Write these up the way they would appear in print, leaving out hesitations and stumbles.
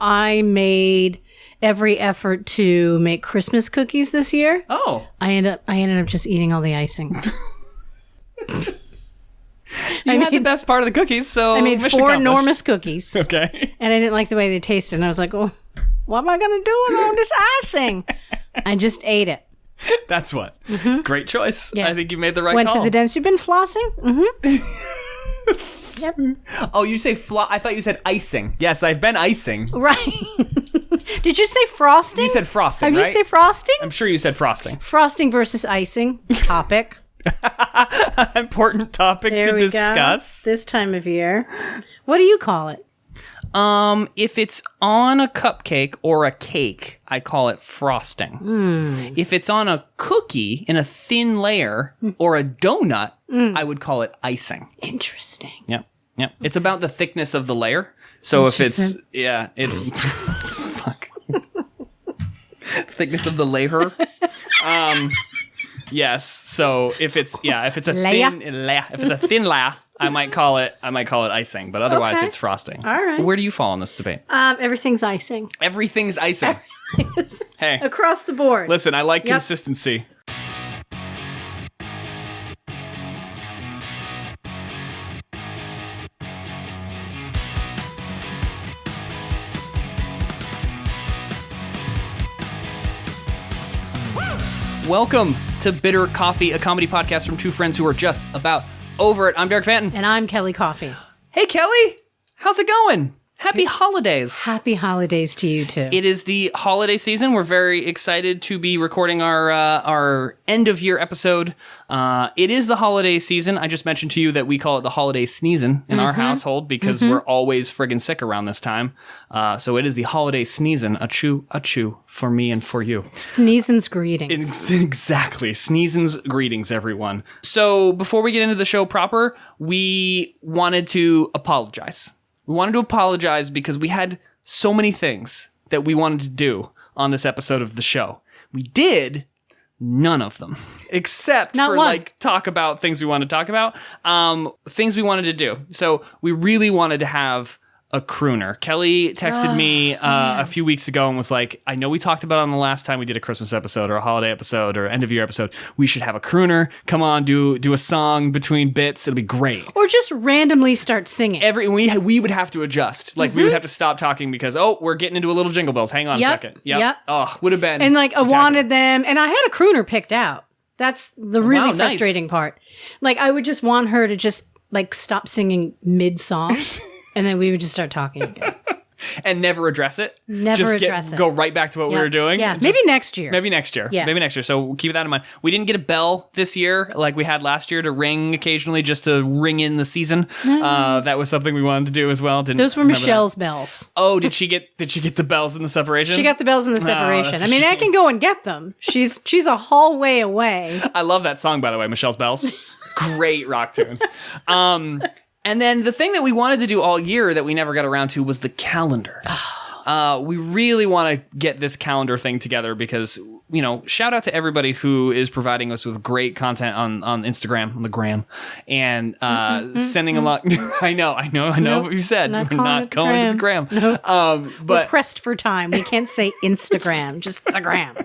I made every effort to make Christmas cookies this year. Oh. I ended up just eating all the icing. You had the best part of the cookies, so I made mission 4 accomplished. enormous cookies. Okay. And I didn't like the way they tasted. And I was like, well, what am I going to do with all this icing? I just ate it. That's what. Great choice. Yeah. I think you made the right Went call. to the dentist. You've been flossing? Mm-hmm. Yep. Oh, you say I thought you said icing. Yes, I've been icing. Right. Did you say frosting? You said frosting, Have right? you say frosting? I'm sure you said frosting. Frosting versus icing topic. Important topic There to we discuss. go. This time of year. What do you call it? If it's on a cupcake or a cake, I call it frosting. If it's on a cookie in a thin layer or a donut, I would call it icing. Interesting. Yep. Yep. It's about the thickness of the layer. So if it's fuck. Thickness of the layer. Yes. So if it's a thin layer, I might call it icing, but otherwise Okay. it's frosting. All right. Where do you fall on this debate? Everything's icing. Everything's icing. Hey. Across the board. Listen, I like consistency. Welcome to Bitter Coffee, a comedy podcast from two friends who are just about over it. I'm Darek Fanton. And I'm Kelly Coffey. Hey, Kelly. How's it going? Happy holidays. Happy holidays to you, too. It is the holiday season. We're very excited to be recording our end-of-year episode. It is the holiday season. I just mentioned to you that we call it the holiday sneezin' in our household because we're always friggin' sick around this time. So it is the holiday sneezin', achoo, for me and for you. Sneezin's greetings. Exactly. Sneezin's greetings, everyone. So before we get into the show proper, we wanted to apologize. We wanted to apologize because we had so many things that we wanted to do on this episode of the show. We did none of them, except Not for one. talk about things we wanted to talk about, things we wanted to do. So we really wanted to have a crooner. Kelly texted me a few weeks ago and was like, I know we talked about it on the last time we did a Christmas episode or a holiday episode or end of year episode. We should have a crooner. Come on, do a song between bits. It'll be great. Or just randomly start singing. We would have to adjust. Like we would have to stop talking because we're getting into a little Jingle Bells. Hang on a second. Yep. Oh, would have been And I spectacular. wanted them, and I had a crooner picked out. That's the really nice. frustrating part. I would just want her to just stop singing mid-song, and then we would just start talking again. And never address it. Never address it. Go right back to what we were doing. Yeah, Just- maybe next year. Maybe next year. Yeah. Maybe next year. So keep that in mind. We didn't get a bell this year like we had last year to ring occasionally just to ring in the season. That was something we wanted to do as well. Those were Michelle's bells. Oh, did she get the bells in the separation? She got the bells in the separation. that's I a mean, I shame. can go and get them. She's a hallway away. I love that song, by the way, Michelle's Bells. Great rock tune. And then the thing that we wanted to do all year that we never got around to was the calendar. We really want to get this calendar thing together because, shout out to everybody who is providing us with great content on Instagram, on the gram, and sending along. I know what you said. Not We're not calling going it to the gram. We're But pressed for time. We can't say Instagram, just the gram.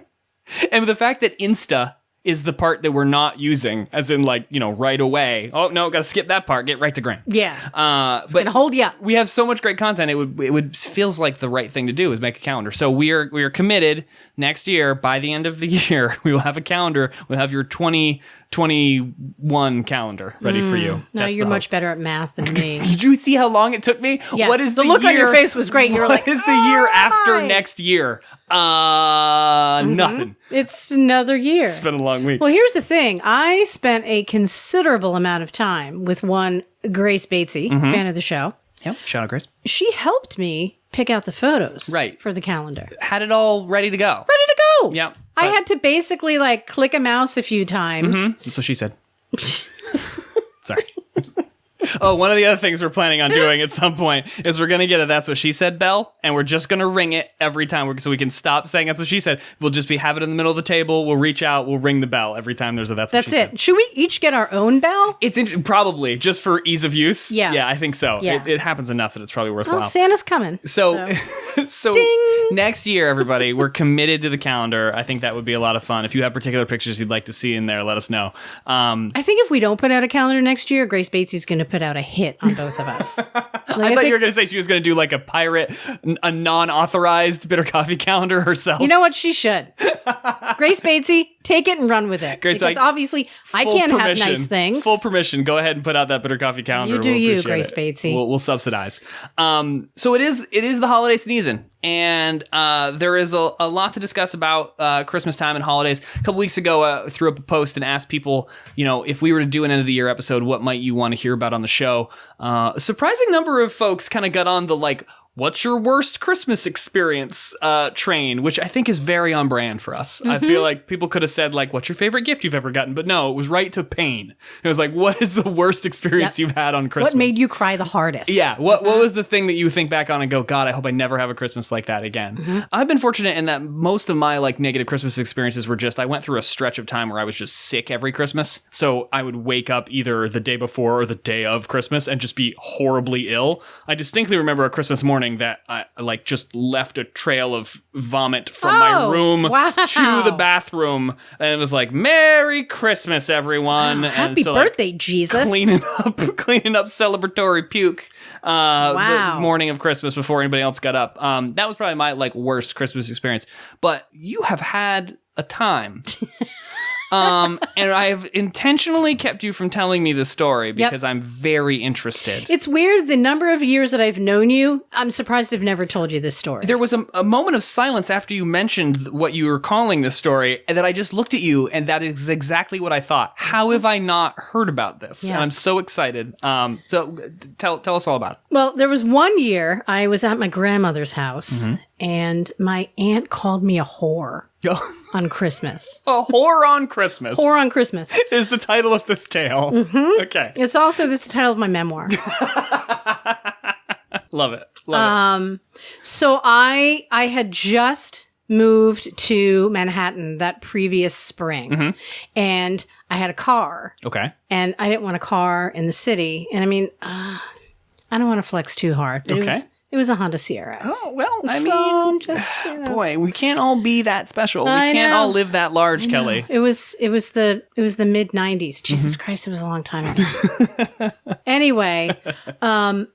and the fact that Insta is the part that we're not using, as in right away. Oh no, gotta skip that part. Get right to gram. Yeah. But Gonna hold you up. we have so much great content. It would feels like the right thing to do is make a calendar. So we are committed. Next year, by the end of the year, we will have a calendar. We'll have your 2021 calendar ready for you. No, That's you're the much hope. better at math than me. Did you see how long it took me? Yeah. What is The the look year, on your face was great. You were like, what is the year after "Hi." next year? Nothing. It's another year. It's been a long week. Well, here's the thing. I spent a considerable amount of time with one Grace Batesy, fan of the show. Yep. Shout out, Grace. She helped me pick out the photos Right. for the calendar. Had it all ready to go. Ready to go. Yep. I But- had to basically click a mouse a few times. That's what she said. Sorry. Oh, one of the other things we're planning on doing at some point is we're going to get a That's What She Said bell, and we're just going to ring it every time so we can stop saying That's What She Said. We'll just have it in the middle of the table. We'll reach out. We'll ring the bell every time there's a That's What She Said. That's it. Should we each get our own bell? It's probably just for ease of use. Yeah. Yeah, I think so. Yeah. It happens enough that it's probably worthwhile. Oh, Santa's coming. So Ding! next year, everybody, we're committed to the calendar. I think that would be a lot of fun. If you have particular pictures you'd like to see in there, let us know. I think if we don't put out a calendar next year, Grace Bates's going to put out a hit on both of us. I thought you were going to say she was going to do like a pirate, a non-authorized Bitter Coffee calendar herself. You know what? She should. Grace Batesy, take it and run with it. Grace, because obviously I can't have nice things. Full permission. Go ahead and put out that Bitter Coffee calendar. You do we'll you, appreciate Grace it. Batesy. We'll subsidize. So it is the holiday season, and there is a lot to discuss about Christmas time and holidays. A couple weeks ago, I threw up a post and asked people, if we were to do an end of the year episode, what might you want to hear about on the show? A surprising number of folks kind of got on the what's your worst Christmas experience train, which I think is very on brand for us. Mm-hmm. I feel like people could have said, what's your favorite gift you've ever gotten? But no, it was right to pain. It was what is the worst experience you've had on Christmas? What made you cry the hardest? Yeah. What was the thing that you think back on and go, God, I hope I never have a Christmas like that again? Mm-hmm. I've been fortunate in that most of my negative Christmas experiences were I went through a stretch of time where I was just sick every Christmas. So I would wake up either the day before or the day of Christmas and just be horribly ill. I distinctly remember a Christmas morning that I just left a trail of vomit from my room to the bathroom, and it was Merry Christmas, everyone. Happy birthday, Jesus. Cleaning up celebratory puke the morning of Christmas before anybody else got up. That was probably my worst Christmas experience. But you have had a time. And I've intentionally kept you from telling me the story because I'm very interested. It's weird. The number of years that I've known you, I'm surprised I've never told you this story. There was a moment of silence after you mentioned what you were calling this story, and that I just looked at you, and that is exactly what I thought. How have I not heard about this? Yeah. And I'm so excited. So tell us all about it. Well, there was one year I was at my grandmother's house, and my aunt called me a whore. On Christmas. A whore on Christmas. Whore on Christmas. Is the title of this tale. Mm-hmm. Okay. It's also the title of my memoir. Love it. So I had just moved to Manhattan that previous spring, and I had a car. Okay. And I didn't want a car in the city. And I mean, I don't want to flex too hard. But It was a Honda CRX. Oh, well, I mean, boy, we can't all be that special. We can't all live that large, Kelly. It was the mid 90s. Jesus Christ, it was a long time ago. Anyway,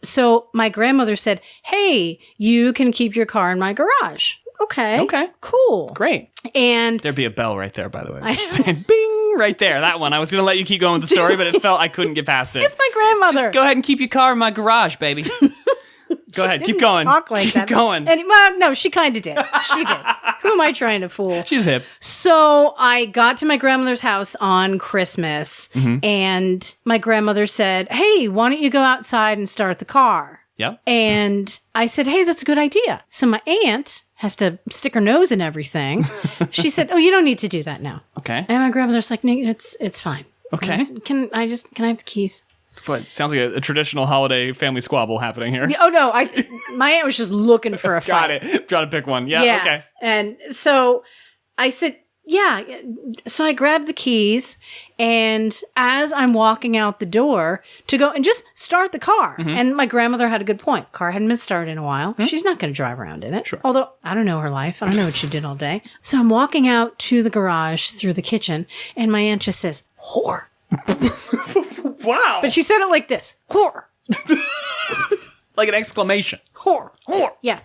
so my grandmother said, "Hey, you can keep your car in my garage." Okay. Cool. Great. And there'd be a bell right there, by the way. I said, bing, right there. That one. I was going to let you keep going with the story, but it felt I couldn't get past it. It's my grandmother. Just go ahead and keep your car in my garage, baby. Go ahead, keep going. Talk like keep that. Going. And, well, no, she kind of did. She did. Who am I trying to fool? She's hip. So I got to my grandmother's house on Christmas, and my grandmother said, "Hey, why don't you go outside and start the car?" Yeah. And I said, "Hey, that's a good idea." So my aunt has to stick her nose in everything. She said, "Oh, you don't need to do that now." Okay. And my grandmother's like, "No, it's fine." Okay. Can I have the keys? But sounds like a traditional holiday family squabble happening here. Oh no, my aunt was just looking for a fight. Got it. Trying to pick one. Yeah. Okay. And so I said, yeah. So I grabbed the keys, and as I'm walking out the door to go and just start the car, and my grandmother had a good point. Car hadn't been started in a while. She's not going to drive around in it. Sure. Although I don't know her life. I don't know what she did all day. So I'm walking out to the garage through the kitchen, and my aunt just says, "Whore." Wow. But she said it like this. Whore. Like an exclamation. Whore. Whore. Yeah.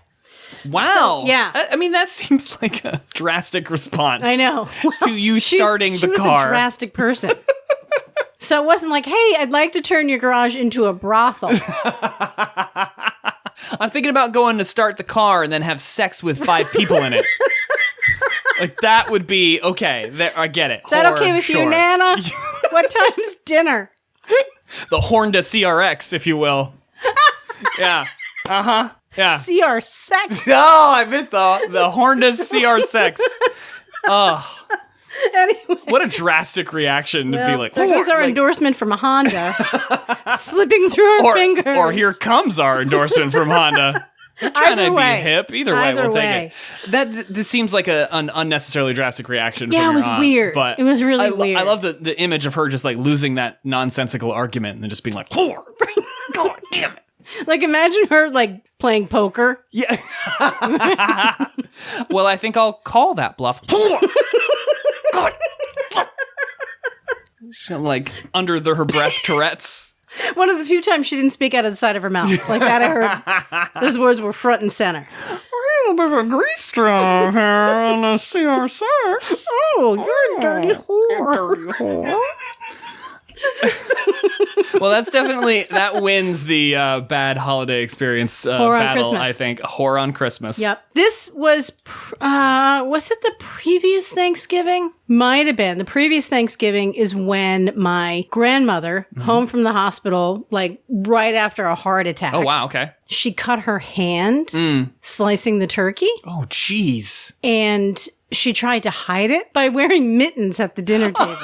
Wow. So, yeah. I mean, that seems like a drastic response. I know. To you starting the car. She was a drastic person. So it wasn't like, "Hey, I'd like to turn your garage into a brothel." I'm thinking about going to start the car and then have sex with 5 people in it. Like, that would be, okay, I get it. Is that okay with you, Nana? What time's dinner? The Honda CRX, if you will. Yeah. Uh-huh. Yeah. CR6. Oh, I missed the Honda CR6. Oh. Anyway. What a drastic reaction to be like, there goes our endorsement from Honda. Slipping through our fingers. Or here comes our endorsement from Honda. Trying to be hip. Either way, we'll take it. This seems like an unnecessarily drastic reaction. Yeah, from it was aunt, weird. But it was really weird. I love the image of her just like losing that nonsensical argument and then just being like, whore. God damn it. Like, imagine her like playing poker. Yeah. Well, I think I'll call that bluff. Whore. God. Like under her breath Tourette's. One of the few times she didn't speak out of the side of her mouth. Like that, I heard those words were front and center. A little bit of a grease job here on the CR6. Oh, you're a dirty whore. Well, that wins the bad holiday experience battle, I think. Whore on Christmas. Yep. This was it the previous Thanksgiving? Might have been. The previous Thanksgiving is when my grandmother, home from the hospital, like right after a heart attack. Oh, wow. Okay. She cut her hand slicing the turkey. Oh, jeez. And she tried to hide it by wearing mittens at the dinner table.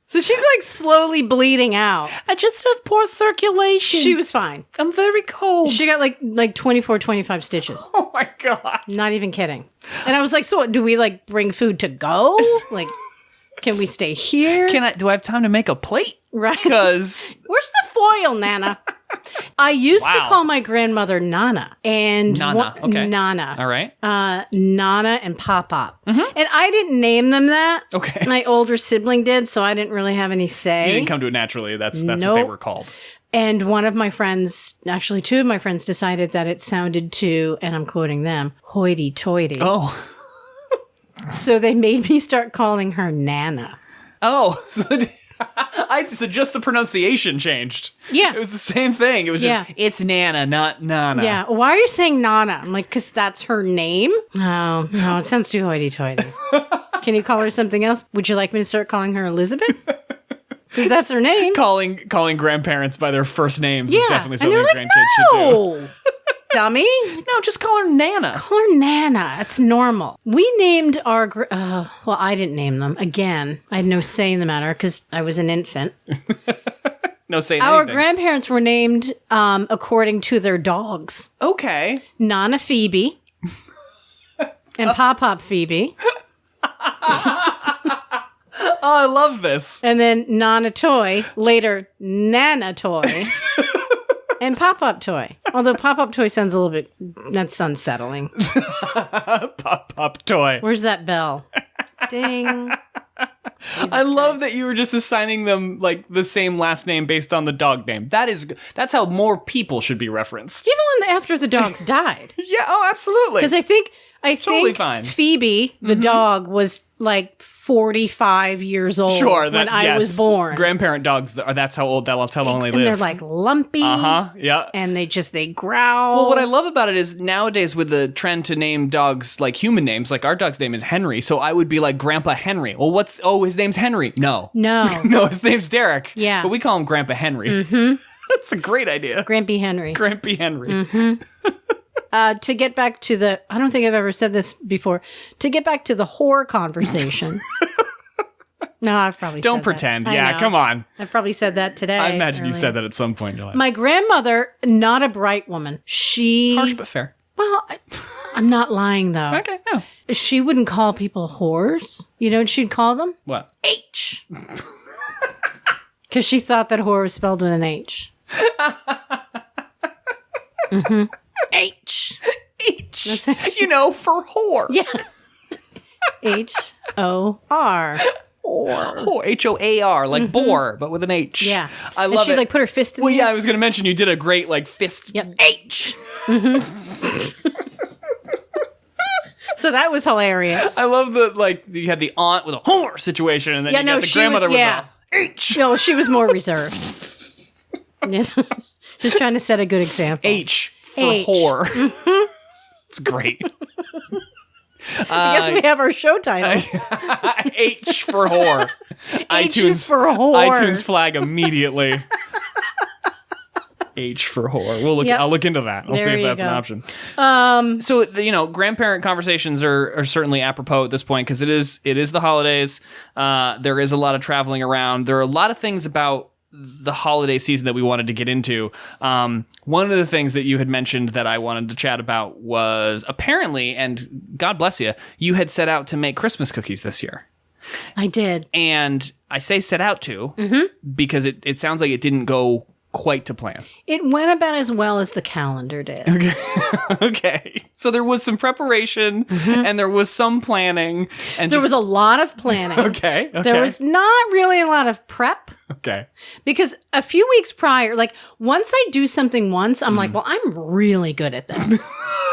So she's like slowly bleeding out. I just have poor circulation. She was fine. I'm very cold. She got like 24, 25 stitches. Oh my God. Not even kidding. And I was like, so what, do we like bring food to go? Like, can we stay here? Do I have time to make a plate? Right. Because where's the foil, Nana? I used to call my grandmother Nana. And Nana. Okay. Nana. All right. Nana and Pop-Pop. And I didn't name them that. Okay. My older sibling did, so I didn't really have any say. You didn't come to it naturally. That's what they were called. And one of my friends, actually two of my friends, decided that it sounded too, and I'm quoting them, hoity-toity. Oh. So they made me start calling her Nana. Oh. So just the pronunciation changed. Yeah. It was the same thing. It was just, it's Nana, not Nana. Yeah. Why are you saying Nana? I'm like, because that's her name? Oh, no, it sounds too hoity-toity. Can you call her something else? Would you like me to start calling her Elizabeth? Because that's her name. Calling grandparents by their first names is definitely something like, grandkids should do. Dummy. No, just call her Nana. Call her Nana. It's normal. We named our... well, I didn't name them. Again, I had no say in the matter because I was an infant. No say in Our anything. grandparents were named according to their dogs. Okay. Nana Phoebe and Pop-Pop Phoebe. Oh, I love this. And then Nana Toy, later Nana Toy. And Pop-Up Toy. Although Pop-Up Toy sounds a little bit... That's unsettling. Pop-Up Toy. Where's that bell? Ding. I love that you were just assigning them like the same last name based on the dog name. That's how more people should be referenced. Even after the dogs died. Yeah, oh, absolutely. Because I think totally fine. Phoebe, the dog, was like 45 years old when I was born. Grandparent dogs, that's how old they'll only live. And they're like lumpy. Yeah. And they growl. Well, what I love about it is nowadays with the trend to name dogs like human names, like our dog's name is Henry, so I would be like Grandpa Henry. Well, his name's Henry. No. No, his name's Derek. Yeah. But we call him Grandpa Henry. Mm-hmm. That's a great idea. Grampy Henry. Grampy Henry. Mm-hmm. To get back to I don't think I've ever said this before, to get back to the whore conversation. No, I've probably Don't said pretend. That. Yeah, come on. I've probably said that today. I imagine you said that at some point in your life. My grandmother, not a bright woman. Harsh but fair. Well, I'm not lying, though. Okay, no. She wouldn't call people whores. You know what she'd call them? What? H. Because she thought that whore was spelled with an H. Mm-hmm. H. For whore. Yeah. H-O-R. Whore. H-O-A-R, like boar, but with an H. Yeah. I love she'd it. like put her fist in Well, there. yeah, I was going to mention you did a great like fist. Yep. H. Mm-hmm. So that was hilarious. I love that you had the aunt with a whore situation, and then you got the grandmother with a H. No, she was more reserved. Just trying to set a good example. H for whore. Mm-hmm. It's great. I guess we have our show title. H for whore. H is for whore. iTunes flag immediately. H for whore. We'll look. Yep. I'll look into that. I'll see There if you that's go. an option. So grandparent conversations are certainly apropos at this point because it is the holidays. There is a lot of traveling around. There are a lot of things about the holiday season that we wanted to get into. One of the things that you had mentioned that I wanted to chat about was apparently, and God bless you, you had set out to make Christmas cookies this year. I did. And I say set out to because it sounds like it didn't go quite to plan. It went about as well as the calendar did. Okay. So there was some preparation and there was some planning. And There was a lot of planning. Okay. There was not really a lot of prep. Okay. Because a few weeks prior, like once I do something once, I'm like, well, I'm really good at this.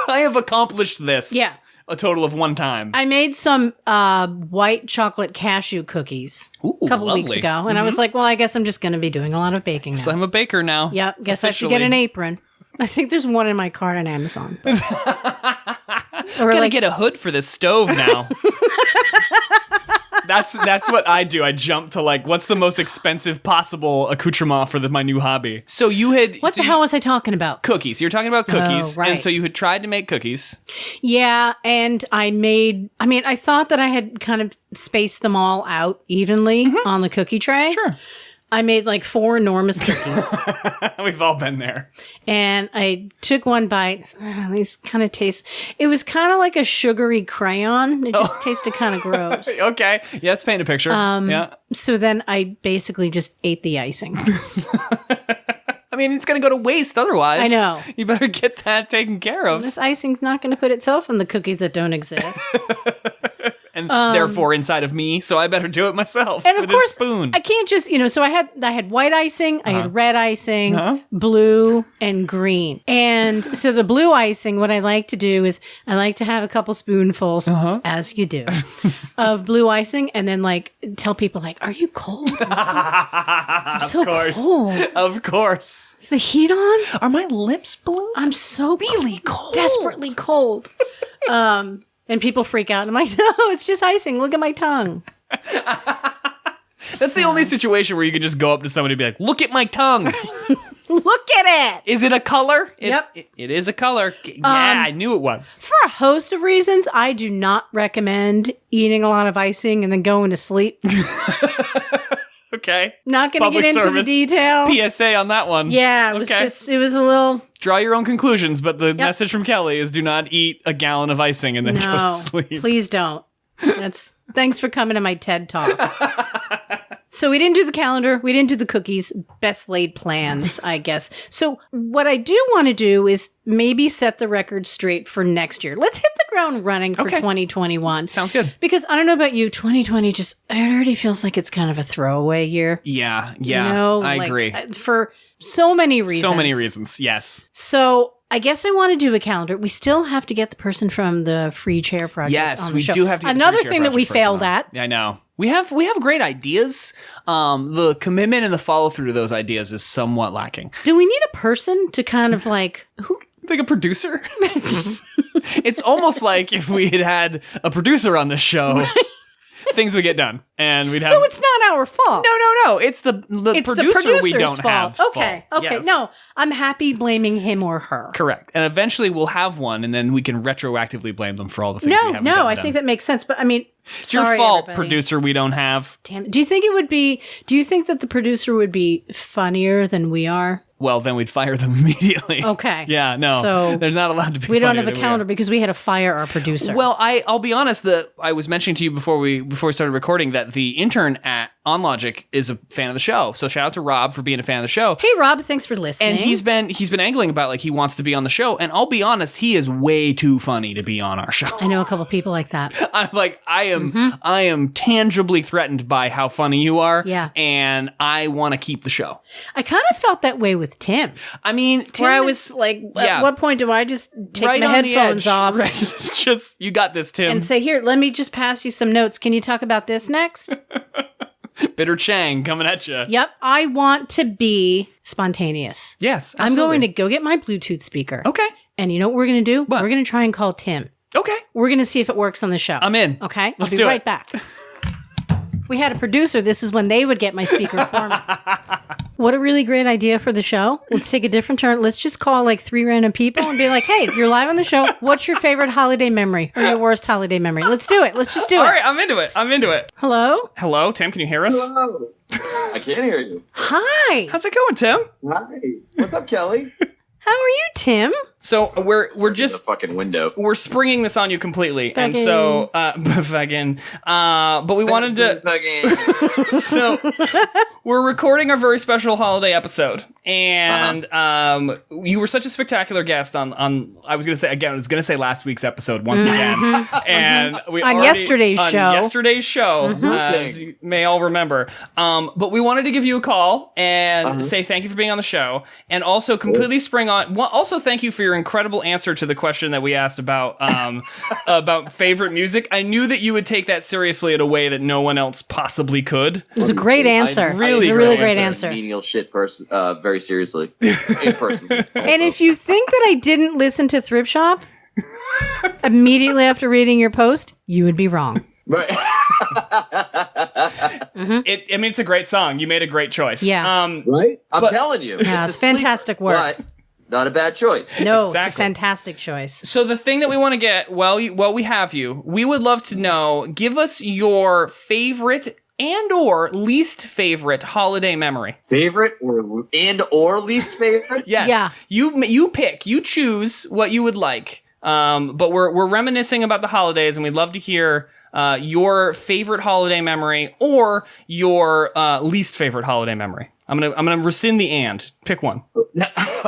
I have accomplished this. Yeah. A total of one time. I made some white chocolate cashew cookies a couple lovely. weeks ago. And I was like, well, I guess I'm just going to be doing a lot of baking now. So I'm a baker now. Yep. Guess I should get an apron. I think there's one in my cart on Amazon. Gotta get a hood for this stove now. That's what I do. I jump to like, what's the most expensive possible accoutrement for my new hobby? So you had... What the hell was I talking about? Cookies. You're talking about cookies. Oh, right. And so you had tried to make cookies. Yeah, and I thought that I had kind of spaced them all out evenly on the cookie tray. Sure. I made like 4 enormous cookies. We've all been there. And I took one bite. These kind of taste. It was kind of like a sugary crayon. It just tasted kind of gross. Okay. Yeah, let's paint a picture. Yeah. So then I basically just ate the icing. I mean, it's going to go to waste otherwise. I know. You better get that taken care of. This icing's not going to put itself in the cookies that don't exist. And therefore inside of me, so I better do it myself And of with course, a spoon. I can't just, so I had white icing, I had red icing, blue, and green. And so the blue icing, what I like to do is I like to have a couple spoonfuls, as you do, of blue icing, and then like tell people like, "Are you cold? I'm so cold. Of course. Is the heat on? Are my lips blue? I'm so really cold. desperately cold." And people freak out. And I'm like, no, it's just icing. Look at my tongue. That's the only situation where you could just go up to somebody and be like, look at my tongue. Look at it. Is it a color? Yep. It is a color. Yeah, I knew it was. For a host of reasons, I do not recommend eating a lot of icing and then going to sleep. Okay. Not going to get into the details. PSA on that one. Yeah, it was a little... Draw your own conclusions, but the message from Kelly is do not eat a gallon of icing and then go to sleep. Please don't. Thanks for coming to my TED Talk. So we didn't do the calendar. We didn't do the cookies. Best laid plans, I guess. So what I do want to do is maybe set the record straight for next year. Let's hit the ground running for 2021. Sounds good. Because I don't know about you, 2020 it already feels like it's kind of a throwaway year. Yeah. I agree. For so many reasons. So many reasons, yes. So I guess I want to do a calendar. We still have to get the person from the Free Chair Project on the show. Do have to get Another the Free Chair thing that we Project person failed on. at. I know. We have great ideas. The commitment and the follow through to those ideas is somewhat lacking. Do we need a person to kind of like who? Like a producer? It's almost like if we had a producer on this show, things would get done, and we'd have. So it's not our fault. No. It's the producer we don't have. Okay. Yes. No, I'm happy blaming him or her. Correct. And eventually we'll have one, and then we can retroactively blame them for all the things we haven't No, gotten I think that makes sense. But I mean, it's your fault, producer. We don't have. Damn it. Do you think that the producer would be funnier than we are? Well, then we'd fire them immediately. Okay. Yeah, no. So they're not allowed to be. We don't have a calendar because we had to fire our producer. Well, I'll be honest. I was mentioning to you before we started recording that the intern at OnLogic is a fan of the show. So shout out to Rob for being a fan of the show. Hey, Rob, thanks for listening. And he's been angling about like he wants to be on the show. And I'll be honest, he is way too funny to be on our show. I know a couple people like that. I'm like, I am tangibly threatened by how funny you are. Yeah. And I want to keep the show. I kind of felt that way with Tim. I mean, Tim where I was like, at what point do I just take my headphones off? Right. Just, you got this, Tim. And say, here, let me just pass you some notes. Can you talk about this next? Bitter Chang coming at you. Yep. I want to be spontaneous. Yes, absolutely. I'm going to go get my Bluetooth speaker. Okay. And you know what we're going to do? What? We're going to try and call Tim. Okay. We're going to see if it works on the show. I'm in. Okay? Let's I'll do be it. right back. If we had a producer, this is when they would get my speaker for me. What a really great idea for the show. Let's take a different turn. Let's just call like 3 random people and be like, hey, you're live on the show. What's your favorite holiday memory or your worst holiday memory? Let's do it. Let's just do it. All right, I'm into it. Hello, Tim, can you hear us? Hello. I can't hear you. Hi. How's it going, Tim? Hi. What's up, Kelly? How are you, Tim? So we're The just fucking window. we're springing this on you completely, and so but we wanted to. So we're recording our very special holiday episode, and you were such a spectacular guest on. I was gonna say last week's episode once again, and we On already- yesterday's on show. Yesterday's show, as you may all remember. But we wanted to give you a call and say thank you for being on the show, and also completely spring on. Well, also thank you for your incredible answer to the question that we asked about about favorite music. I knew that you would take that seriously in a way that no one else possibly could. It was a great answer. It was a really great answer. Menial shit person, very seriously. In person. And if you think that I didn't listen to Thrift Shop immediately after reading your post, you would be wrong. Right. It's a great song. You made a great choice. Yeah. Right? I'm telling you. Yeah, it's fantastic work. But not a bad choice. No, it's a Exactly. fantastic choice. So the thing that we want to get, while we have you, we would love to know, give us your favorite and or least favorite holiday memory. Favorite or least favorite? Yes. Yeah. You pick. You choose what you would like. But we're reminiscing about the holidays, and we'd love to hear your favorite holiday memory or your least favorite holiday memory. I'm gonna rescind the and. Pick one.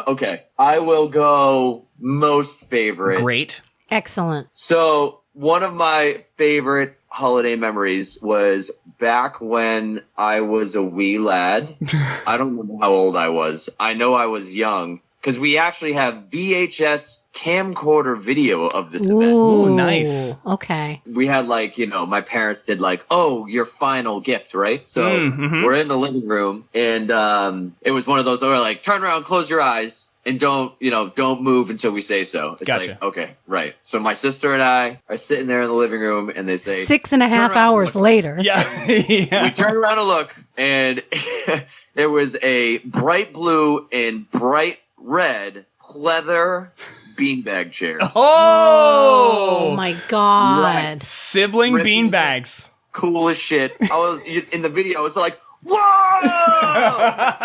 Okay. I will go most favorite. Great. Excellent. So one of my favorite holiday memories was back when I was a wee lad. I don't remember how old I was. I know I was young because we actually have VHS camcorder video of this event. Ooh, nice. Okay. We had my parents did your final gift, right? So we're in the living room and it was one of those where turn around, close your eyes. And don't move until we say so. It's Gotcha. Okay, right. So my sister and I are sitting there in the living room and they say 6.5 hours later. Yeah. we turn around and look and there was a bright blue and bright red pleather beanbag chairs. Oh my God. Right. Sibling beanbags. Cool as shit. I was in the video, I was like, whoa!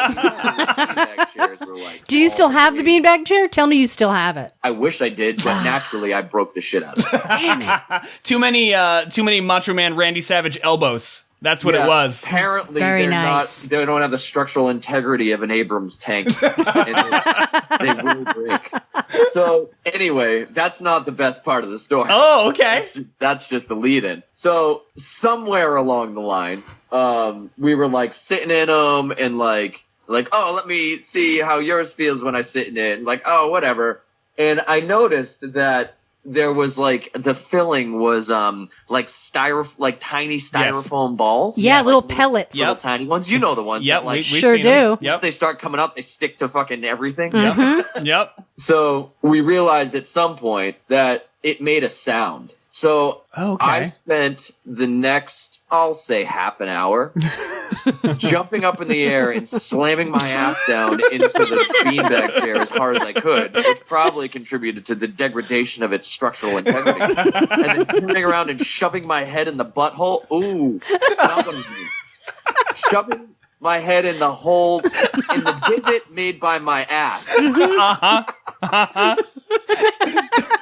Beanbag chairs were Do you still have the beanbag chair? Tell me you still have it. I wish I did, but naturally I broke the shit out of it. Damn it. Too many Macho Man Randy Savage elbows. That's what it was. Apparently, Very they're nice. not. They don't have the structural integrity of an Abrams tank, and they will break. So anyway, that's not the best part of the story. Oh, okay. That's just the lead-in. So somewhere along the line, we were sitting in them and oh, let me see how yours feels when I sit in it. Oh, whatever. And I noticed that there was the filling was tiny styrofoam balls. Yeah, little pellets. Little tiny ones. You know the ones. Yep, that, we've Sure seen them. do. Yep. they start coming out, they stick to fucking everything. Yep. So we realized at some point that it made a sound. So Okay. I spent the next, I'll say half an hour, jumping up in the air and slamming my ass down into the beanbag chair as hard as I could, which probably contributed to the degradation of its structural integrity. And then turning around and shoving my head in the butthole. Ooh. Shoving my head in the hole, in the divot made by my ass.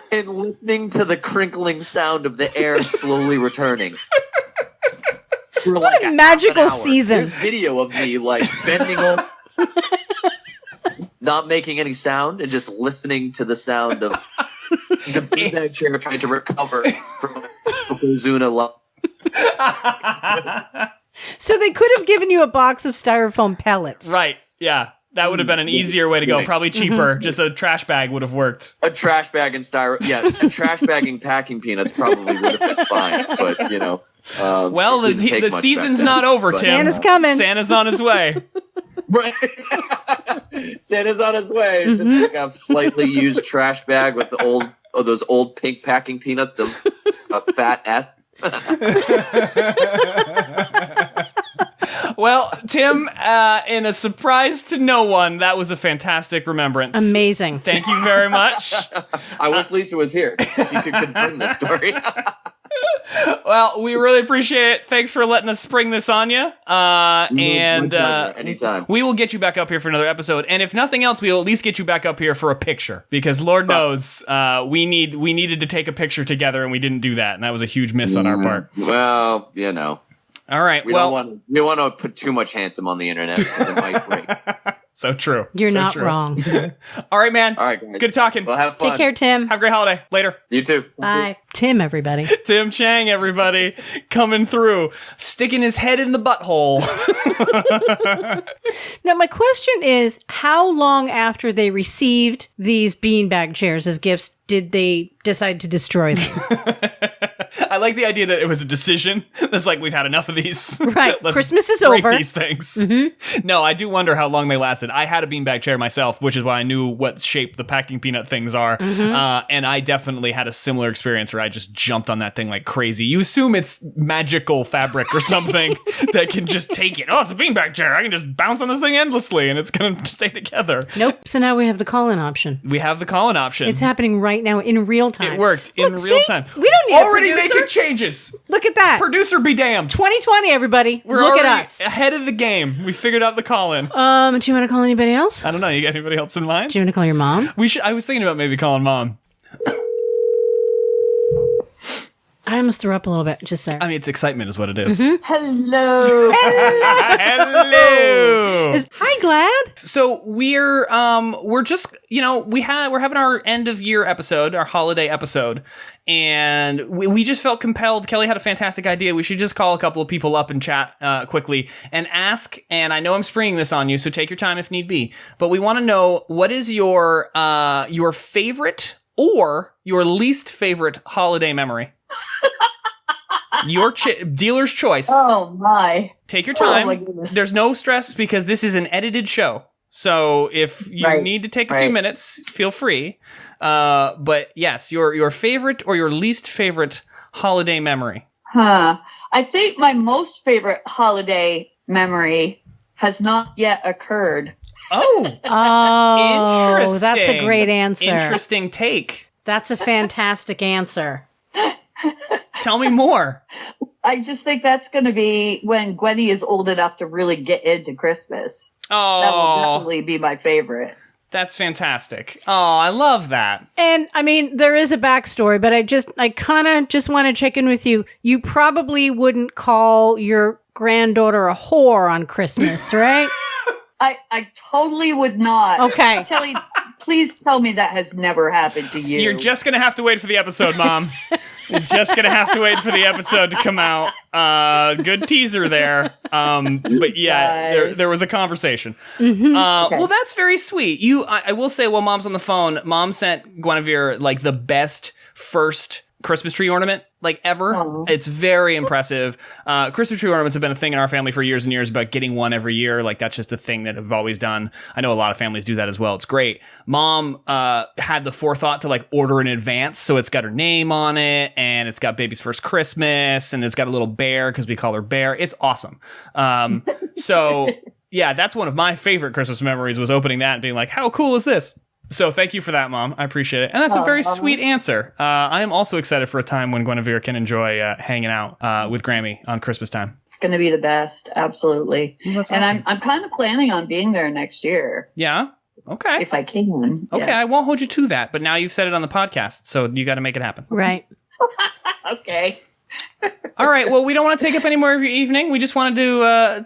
And listening to the crinkling sound of the air slowly returning. For What a magical season. There's video of me bending over, not making any sound, and just listening to the sound of the beanbag chair trying to recover from Yokozuna love. So they could have given you a box of styrofoam pellets. Right. Yeah. That would have been an easier way to go. Probably cheaper. Just a trash bag would have worked. A trash bag and a trash bag and packing peanuts probably would have been fine, but Well, the season's not over, Tim. Santa's coming. Santa's on his way. Right. Santa's on his way. It's just a slightly used trash bag with those old pink packing peanuts, a fat ass. Well, Tim, in a surprise to no one, that was a fantastic remembrance. Amazing. Thank you very much. I wish Lisa was here. She could confirm this story. Well, we really appreciate it. Thanks for letting us spring this on you. And anytime. we will get you back up here for another episode. And if nothing else, we will at least get you back up here for a picture, because Lord knows we needed to take a picture together, and we didn't do that, and that was a huge miss on our part. Well, All right. we don't want to put too much handsome on the internet because it might break. So true. You're So not true. wrong. All right, man. All right, guys. Good talking. Well, have fun. Take care, Tim. Have a great holiday. Later. You too. Bye. Tim, everybody. Tim Chang, everybody, coming through, sticking his head in the butthole. Now, my question is, how long after they received these beanbag chairs as gifts did they decide to destroy them? I like the idea that it was a decision. That's like, we've had enough of these. Right. Let's Christmas is break over. these things. No, I do wonder how long they lasted. I had a beanbag chair myself, which is why I knew what shape the packing peanut things are. And I definitely had a similar experience where I just jumped on that thing like crazy. You assume it's magical fabric or something that can just take it. Oh, it's a beanbag chair. I can just bounce on this thing endlessly and it's going to stay together. Nope. So now we have the call-in option. We have the call-in option. It's happening right now in real time. It worked in Look, real see? time. We don't need already a producer. making changes. Look at that. Producer be damned. 2020, everybody. We're Look at already us. ahead of the game. We figured out the call-in. Do you want to call anybody else? I don't know. You got anybody else in mind? Do you want to call your mom? We should. I was thinking about maybe calling mom. I almost threw up a little bit just there. I mean, it's excitement, is what it is. Hello. Hello. Hi, Glad. So we're just we're having our end of year episode, our holiday episode, and we just felt compelled. Kelly had a fantastic idea. We should just call a couple of people up and chat quickly and ask. And I know I'm springing this on you, so take your time if need be. But we want to know, what is your favorite or your least favorite holiday memory? Your dealer's choice. Oh my. Take your Oh time. my goodness. There's no stress because this is an edited show. So if you Right. need to take a few minutes, feel free. But yes, your favorite or your least favorite holiday memory. I think my most favorite holiday memory has not yet occurred. Oh, Oh, interesting. that's a great answer. Interesting take. That's a fantastic answer. Tell me more. I just think that's going to be when Gwenny is old enough to really get into Christmas. That will Oh, definitely be my favorite. that's fantastic. Oh, I love that. And I mean, there is a backstory, but I kind of just want to check in with you. You probably wouldn't call your granddaughter a whore on Christmas, right? I totally would not. Okay. Kelly, please tell me that has never happened to you. You're just going to have to wait for the episode, Mom. You're just going to have to wait for the episode to come out. Good teaser there. But yeah, Guys. there was a conversation. Okay. Well, that's very sweet. I will say, while Mom's on the phone, Mom sent Guinevere like the best first Christmas tree ornament like ever. Aw. It's very impressive. Christmas tree ornaments have been a thing in our family for years and years, about getting one every year. Like, that's just a thing that I've always done. I know a lot of families do that as well. It's great. Mom had the forethought to like order in advance, so it's got her name on it, and it's got baby's first Christmas, and it's got a little bear because we call her Bear. It's awesome. So yeah, that's one of my favorite Christmas memories, was opening that and being like, how cool is this? So thank you for that, Mom. I appreciate it. And that's a very sweet answer. I am also excited for a time when Guinevere can enjoy hanging out with Grammy on Christmas time. It's going to be the best. Absolutely. Well, that's And awesome. I'm kind of planning on being there next year Yeah? Okay. if I can. Okay, Yeah. I won't hold you to that, but now you've said it on the podcast, so you got to make it happen. Right. Okay. All right, well, we don't want to take up any more of your evening. We just wanted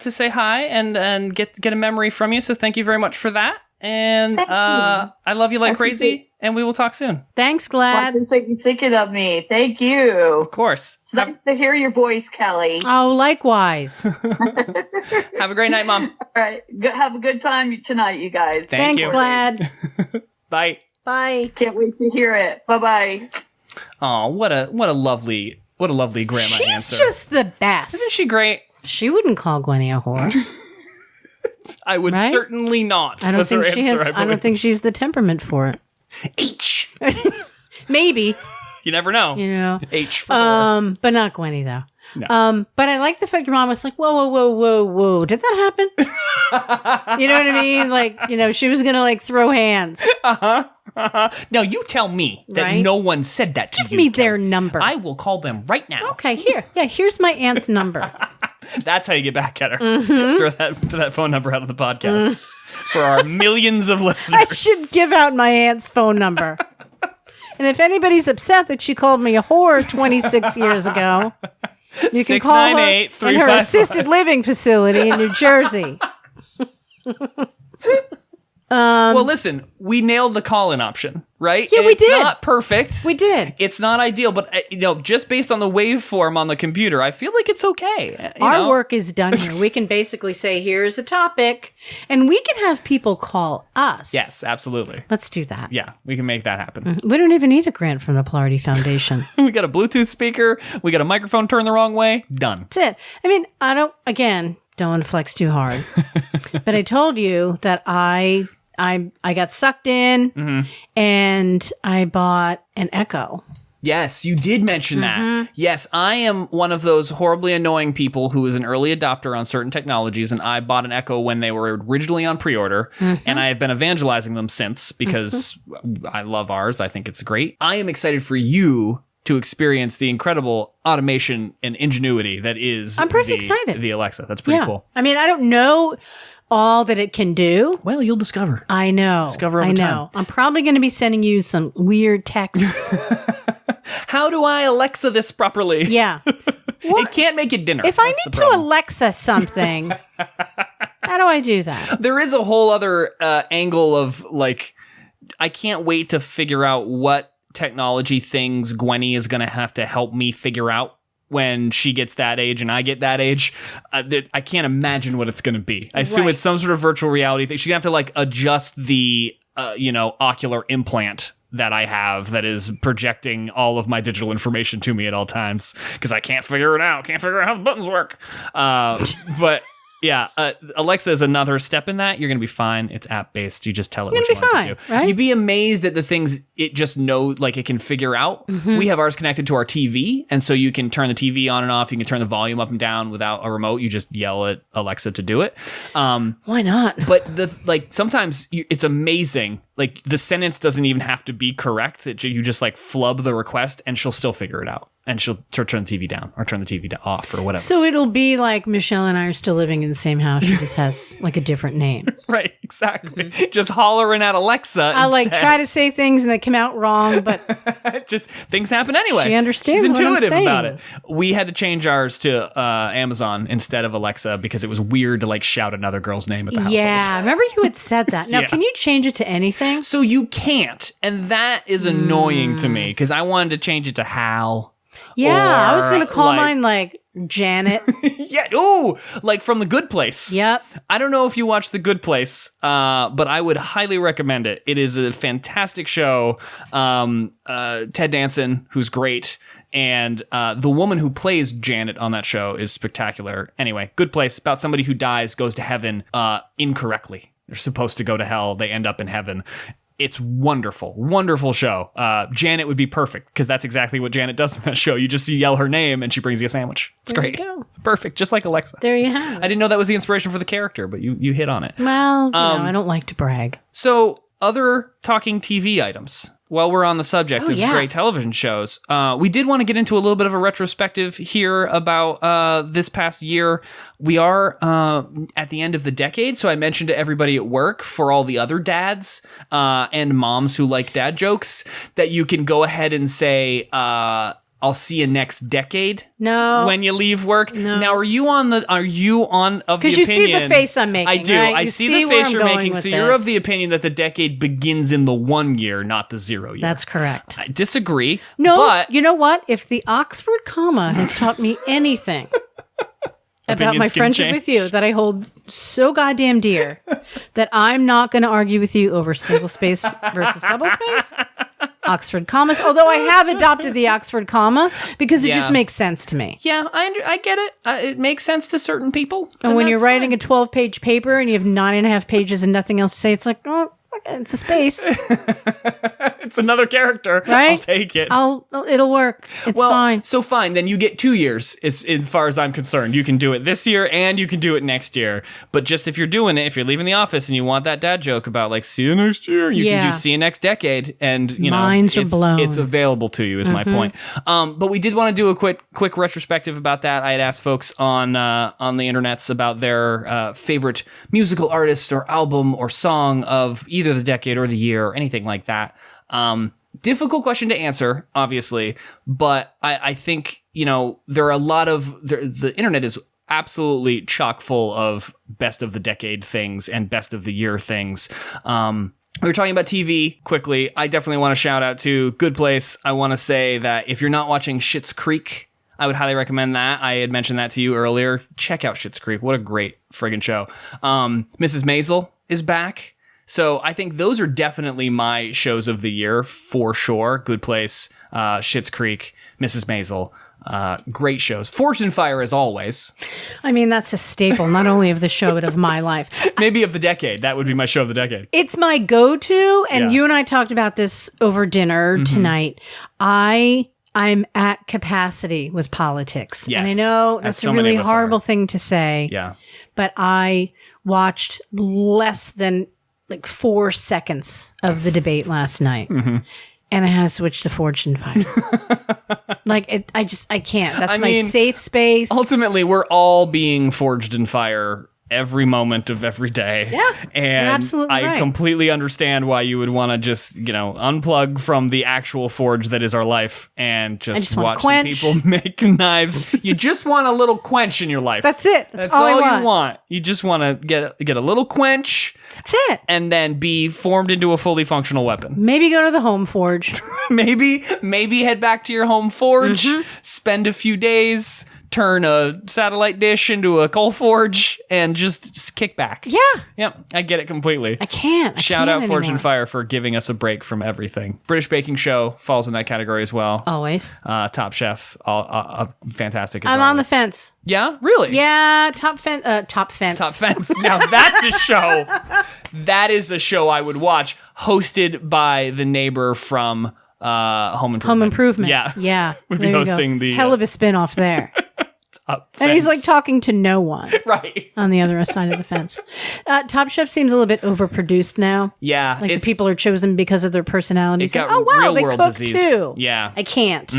to say hi and get a memory from you, so thank you very much for that. And Thank you. I love you like I crazy, appreciate- and we will talk soon. Thanks, Well, I Glad. appreciate you thinking of me. Thank you. Of course. It's nice to hear your voice, Kelly. Oh, likewise. Have a great night, Mom. All right. Have a good time tonight, you guys. Thank Thanks, you. Glad. Bye. Bye. Can't wait to hear it. Bye-bye. Oh, what a lovely grandma She's answer. just the best. Isn't she great? She wouldn't call Gwenny a whore. I would Right? certainly not. I don't was her think she answer, has. I don't think she's the temperament for it. H. Maybe, You never know. you know. H for whore. But not Gwenny though. But I like the fact your mom was like, whoa, whoa, whoa, whoa, whoa. Did that happen? You know what I mean? Like, she was going to like throw hands. Now you tell me that Right? no one said that to you. Give me Kelly. their number. I will call them right now. Okay, here. Yeah, here's my aunt's number. That's how you get back at her. Mm-hmm. Throw that phone number out of the podcast for our millions of listeners. I should give out my aunt's phone number. And if anybody's upset that she called me a whore 26 years ago, you can call her in her assisted living facility in New Jersey. Well, listen, we nailed the call-in option, right? Yeah, And we it's did. not perfect. We did. It's not ideal, but just based on the waveform on the computer, I feel like it's okay. Our work is done here. We can basically say, here's a topic, and we can have people call us. Yes, absolutely. Let's do that. Yeah, we can make that happen. We don't even need a grant from the Polarity Foundation. We got a Bluetooth speaker. We got a microphone turned the wrong way. Done. That's it. I mean, don't want to flex too hard, but I told you that I got sucked in and I bought an Echo. Yes, you did mention that. Yes, I am one of those horribly annoying people who is an early adopter on certain technologies, and I bought an Echo when they were originally on pre-order, and I have been evangelizing them since because I love ours. I think it's great. I am excited for you to experience the incredible automation and ingenuity that is I'm pretty excited. The Alexa. That's pretty cool. I mean, I don't know all that it can do. Well, you'll discover. I know. Discover over I know. time. I'm probably going to be sending you some weird texts. How do I Alexa this properly? Yeah. It can't make it dinner. If I That's need the to problem. Alexa something, how do I do that? There is a whole other angle of like, I can't wait to figure out what technology things Gwenny is going to have to help me figure out when she gets that age and I get that age. I can't imagine what it's going to be. I assume Right. it's some sort of virtual reality thing. She's going to have to like adjust the, ocular implant that I have that is projecting all of my digital information to me at all times because I can't figure it out. Can't figure out how the buttons work. But yeah, Alexa is another step in that. You're going to be fine. It's app-based. You just tell it what you want it to do. Right? You'd be amazed at the things it just knows, like it can figure out. We have ours connected to our TV, and so you can turn the TV on and off. You can turn the volume up and down without a remote. You just yell at Alexa to do it. Why not? But sometimes it's amazing. Like the sentence doesn't even have to be correct. You just like flub the request, and she'll still figure it out. And she'll turn the TV down or turn the TV off or whatever. So it'll be like Michelle and I are still living in the same house. She just has like a different name. Right, exactly. Just hollering at Alexa. I like try to say things and they come out wrong, but just things happen anyway. She understands She's what I'm intuitive saying. about it. We had to change ours to Amazon instead of Alexa because it was weird to like shout another girl's name at the household. yeah, remember you had said that. Now, Yeah. can you change it to anything? So you can't, and that is annoying to me because I wanted to change it to Hal. Yeah, I was Or, going to call like- mine like Janet. Yeah, ooh, like from The Good Place. Yep. I don't know if you watch The Good Place, but I would highly recommend it. It is a fantastic show. Ted Danson, who's great, and the woman who plays Janet on that show is spectacular. Anyway, Good Place, about somebody who dies, goes to heaven incorrectly. They're supposed to go to hell. They end up in heaven. It's wonderful, wonderful show. Janet would be perfect because that's exactly what Janet does in that show. You just yell her name and she brings you a sandwich. It's There great. you go. Perfect, just like Alexa. There you have I it. didn't know that was the inspiration for the character, but you hit on it. Well, you know, I don't like to brag. So, other talking TV items. While we're on the subject of yeah. great television shows, we did want to get into a little bit of a retrospective here about this past year. We are at the end of the decade, so I mentioned to everybody at work, for all the other dads and moms who like dad jokes, that you can go ahead and say, I'll see you next decade. No. When you leave work. No. Now, are you on of the opinion? Because you see the face I'm making, I do. right? I You see see the where face I'm you're going making. with So you're of this. the opinion that the decade begins in the 1 year, not the 0 year. That's correct. I disagree. No, but you know what? If the Oxford comma has taught me anything about Opinions my can friendship change. with you that I hold so goddamn dear, that I'm not going to argue with you over single space versus double space. Oxford commas, although I have adopted the Oxford comma because it Yeah. just makes sense to me. yeah, I get it. It makes sense to certain people. And when you're that's writing fine. a 12-page paper and you have 9.5 pages and nothing else to say, it's like, oh, It's a space. It's another character. Right? I'll take it. It'll work. It's fine. So fine. Then you get 2 years as far as I'm concerned. You can do it this year and you can do it next year. But just if you're doing it, if you're leaving the office and you want that dad joke about like, see you next year, you can do see you next decade. And Minds are blown. It's available to you is my point. But we did want to do a quick retrospective about that. I had asked folks on the internets about their favorite musical artist or album or song of either the decade or the year or anything like that. Difficult question to answer, obviously, but I think, there are a lot of the internet is absolutely chock full of best of the decade things and best of the year things. We were talking about TV quickly. I definitely want to shout out to Good Place. I want to say that if you're not watching Schitt's Creek, I would highly recommend that. I had mentioned that to you earlier. Check out Schitt's Creek. What a great friggin' show. Mrs. Maisel is back. So I think those are definitely my shows of the year for sure. Good Place, Schitt's Creek, Mrs. Maisel. Great shows. Forged in Fire as always. I mean, that's a staple, not only of the show, but of my life. Maybe of the decade. That would be my show of the decade. It's my go-to, and you and I talked about this over dinner tonight. I'm at capacity with politics. Yes. And I know that's a really horrible thing to say. Yeah. But I watched less than 4 seconds of the debate last night. And I had to switch to Forged in Fire. I can't. That's my safe space. Ultimately, we're all being forged in fire every moment of every day. Yeah, and you're absolutely I right. completely understand why you would want to just, unplug from the actual forge that is our life and just watch some people make knives. You just want a little quench in your life. That's it. That's all you want. You just want to get a little quench. That's it. And then be formed into a fully functional weapon. Maybe go to the home forge. maybe head back to your home forge, spend a few days, turn a satellite dish into a coal forge, and just kick back. Yeah. Yep, I get it completely. I can't. Shout out Forged in anymore. Fire for giving us a break from everything. British Baking Show falls in that category as well. Always. Top Chef, fantastic as I'm always. on the fence. Yeah? Really? Yeah, Top Fence. Top Fence. Now that's a show. That is a show I would watch, hosted by the neighbor from Home Improvement. Home Improvement. Yeah. Yeah. Would be There you hosting go. the hell of a spin-off there. And he's talking to no one. Right. On the other side of the fence. Top Chef seems a little bit overproduced now. Yeah. The people are chosen because of their personalities. It got oh, wow, real they world cook disease. too. Yeah. I can't.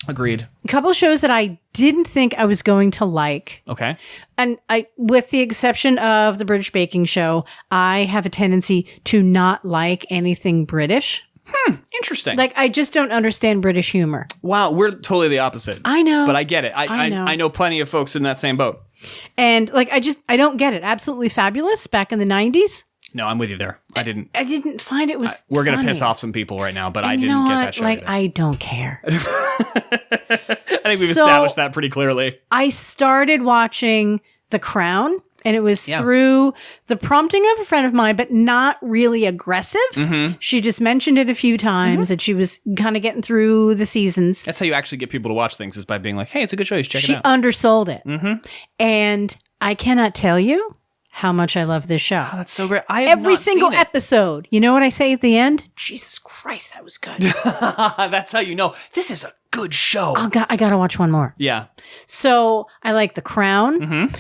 Agreed. A couple shows that I didn't think I was going to like. Okay. And with the exception of the British Baking Show, I have a tendency to not like anything British. Interesting. I just don't understand British humor. Wow, we're totally the opposite. I know. But I get it. I know. I know plenty of folks in that same boat. And I don't get it. Absolutely Fabulous back in the 90s. No, I'm with you there. I didn't find it was we're going to funny. piss off some people right now, but And I you didn't know get what? that show. Either. I don't care. I think we've established that pretty clearly. I started watching The Crown, and it was through the prompting of a friend of mine, but not really aggressive. She just mentioned it a few times, and she was kind of getting through the seasons. That's how you actually get people to watch things, is by being like, hey, it's a good show. You should check She it out. undersold it. And I cannot tell you how much I love this show. Oh, that's so great. I have Every not single seen it. episode. You know what I say at the end? Jesus Christ, that was good. That's how you know this is a good show. I gotta watch one more. Yeah. So I like The Crown.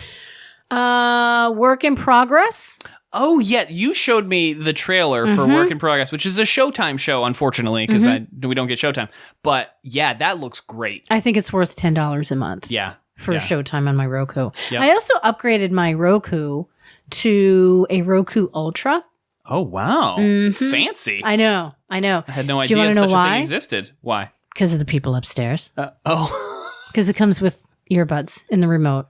Work in Progress. Oh, yeah. You showed me the trailer for Work in Progress, which is a Showtime show, unfortunately, because we don't get Showtime. But yeah, that looks great. I think it's worth $10 a month. Yeah. For Showtime on my Roku. Yep. I also upgraded my Roku to a Roku Ultra. Oh, wow. Fancy. I know. I had no Do you idea wanna know such a why? thing existed. Why? Because of the people upstairs. Oh. Because it comes with earbuds in the remote.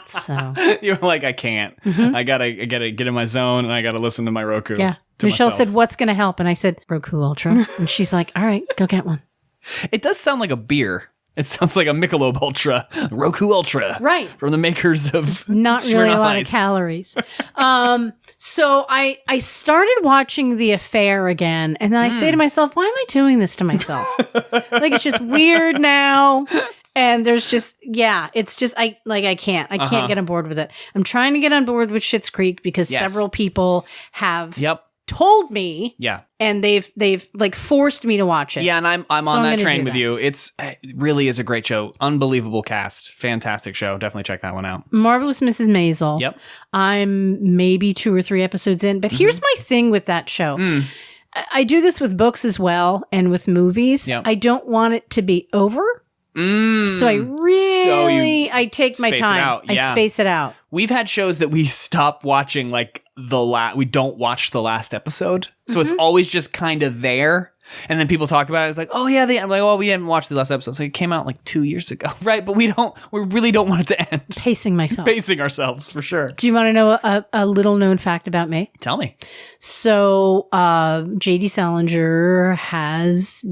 So You were like, I can't. I gotta get in my zone, and I gotta listen to my Roku. yeah. to Michelle myself. said, "What's going to help?" And I said, "Roku Ultra." And she's like, "All right, go get one." It does sound like a beer. It sounds like a Michelob Ultra, Roku Ultra, Right. From the makers of Not really a Smirnoff lot Ice. of calories. So I started watching The Affair again, and then I say to myself, why am I doing this to myself? It's just weird now. And there's just, it's just, I can't get on board with it. I'm trying to get on board with Schitt's Creek because several people have told me. Yeah. And they've like forced me to watch it. Yeah, and I'm on that train with you. It really is a great show. Unbelievable cast. Fantastic show. Definitely check that one out. Marvelous Mrs. Maisel. Yep. I'm maybe 2 or 3 episodes in, but here's my thing with that show. I do this with books as well and with movies. Yep. I don't want it to be over. So I really, I take my time. I space it out. We've had shows that we stop watching like we don't watch the last episode. So it's always just kind of there. And then people talk about it. It's like, oh yeah, I'm like, well, we haven't watched the last episode. So it came out like 2 years ago. Right. But we really don't want it to end. Pacing ourselves for sure. Do you want to know a little known fact about me? Tell me. So, J.D. Salinger has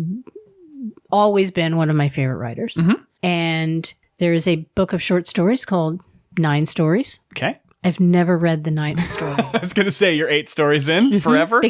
always been one of my favorite writers. And there's a book of short stories called 9 Stories. Okay. I've never read the 9th story. I was going to say you're 8 stories in forever.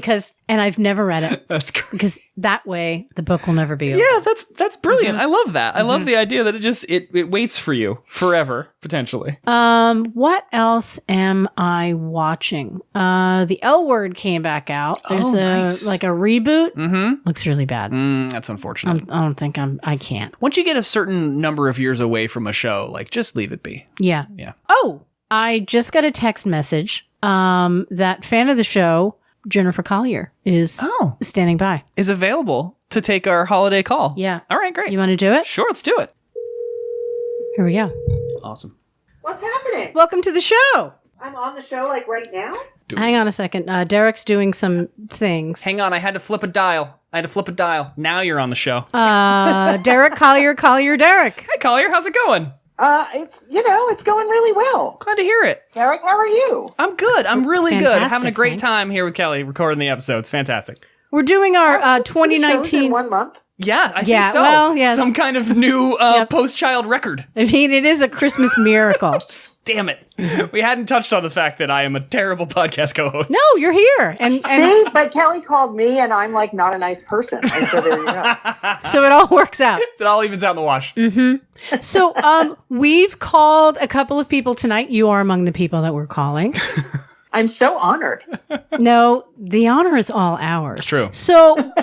And I've never read it. That's great. Because that way the book will never be over. Yeah, that's brilliant. I love that. I love the idea that it waits for you forever, potentially. What else am I watching? The L Word came back out. There's a reboot. Looks really bad. That's unfortunate. I don't think I can't. Once you get a certain number of years away from a show, like just leave it be. Yeah. Yeah. Oh, I just got a text message that fan of the show, Jennifer Collier, is standing by. Is available to take our holiday call. Yeah. All right, great. You want to do it? Sure, let's do it. Here we go. Awesome. What's happening? Welcome to the show. I'm on the show like right now? Hang on a second. Derek's doing some things. Hang on, I had to flip a dial. Now you're on the show. Derek Collier, Derek. Hey, Collier, how's it going? It's going really well. Glad to hear it. Derek, how are you? I'm good. I'm really good. Fantastic, Having a great thanks. time here with Kelly recording the episodes. Fantastic. We're doing our Shows 2019. in 1 month. Yeah, I think so. Well, yes. Some kind of new post-child record. I mean, it is a Christmas miracle. Damn it. We hadn't touched on the fact that I am a terrible podcast co-host. No, you're here. And See, but Kelly called me and I'm like not a nice person. And so there you go. so it all works out. It all evens out in the wash. So we've called a couple of people tonight. You are among the people that we're calling. I'm so honored. No, the honor is all ours. It's true. So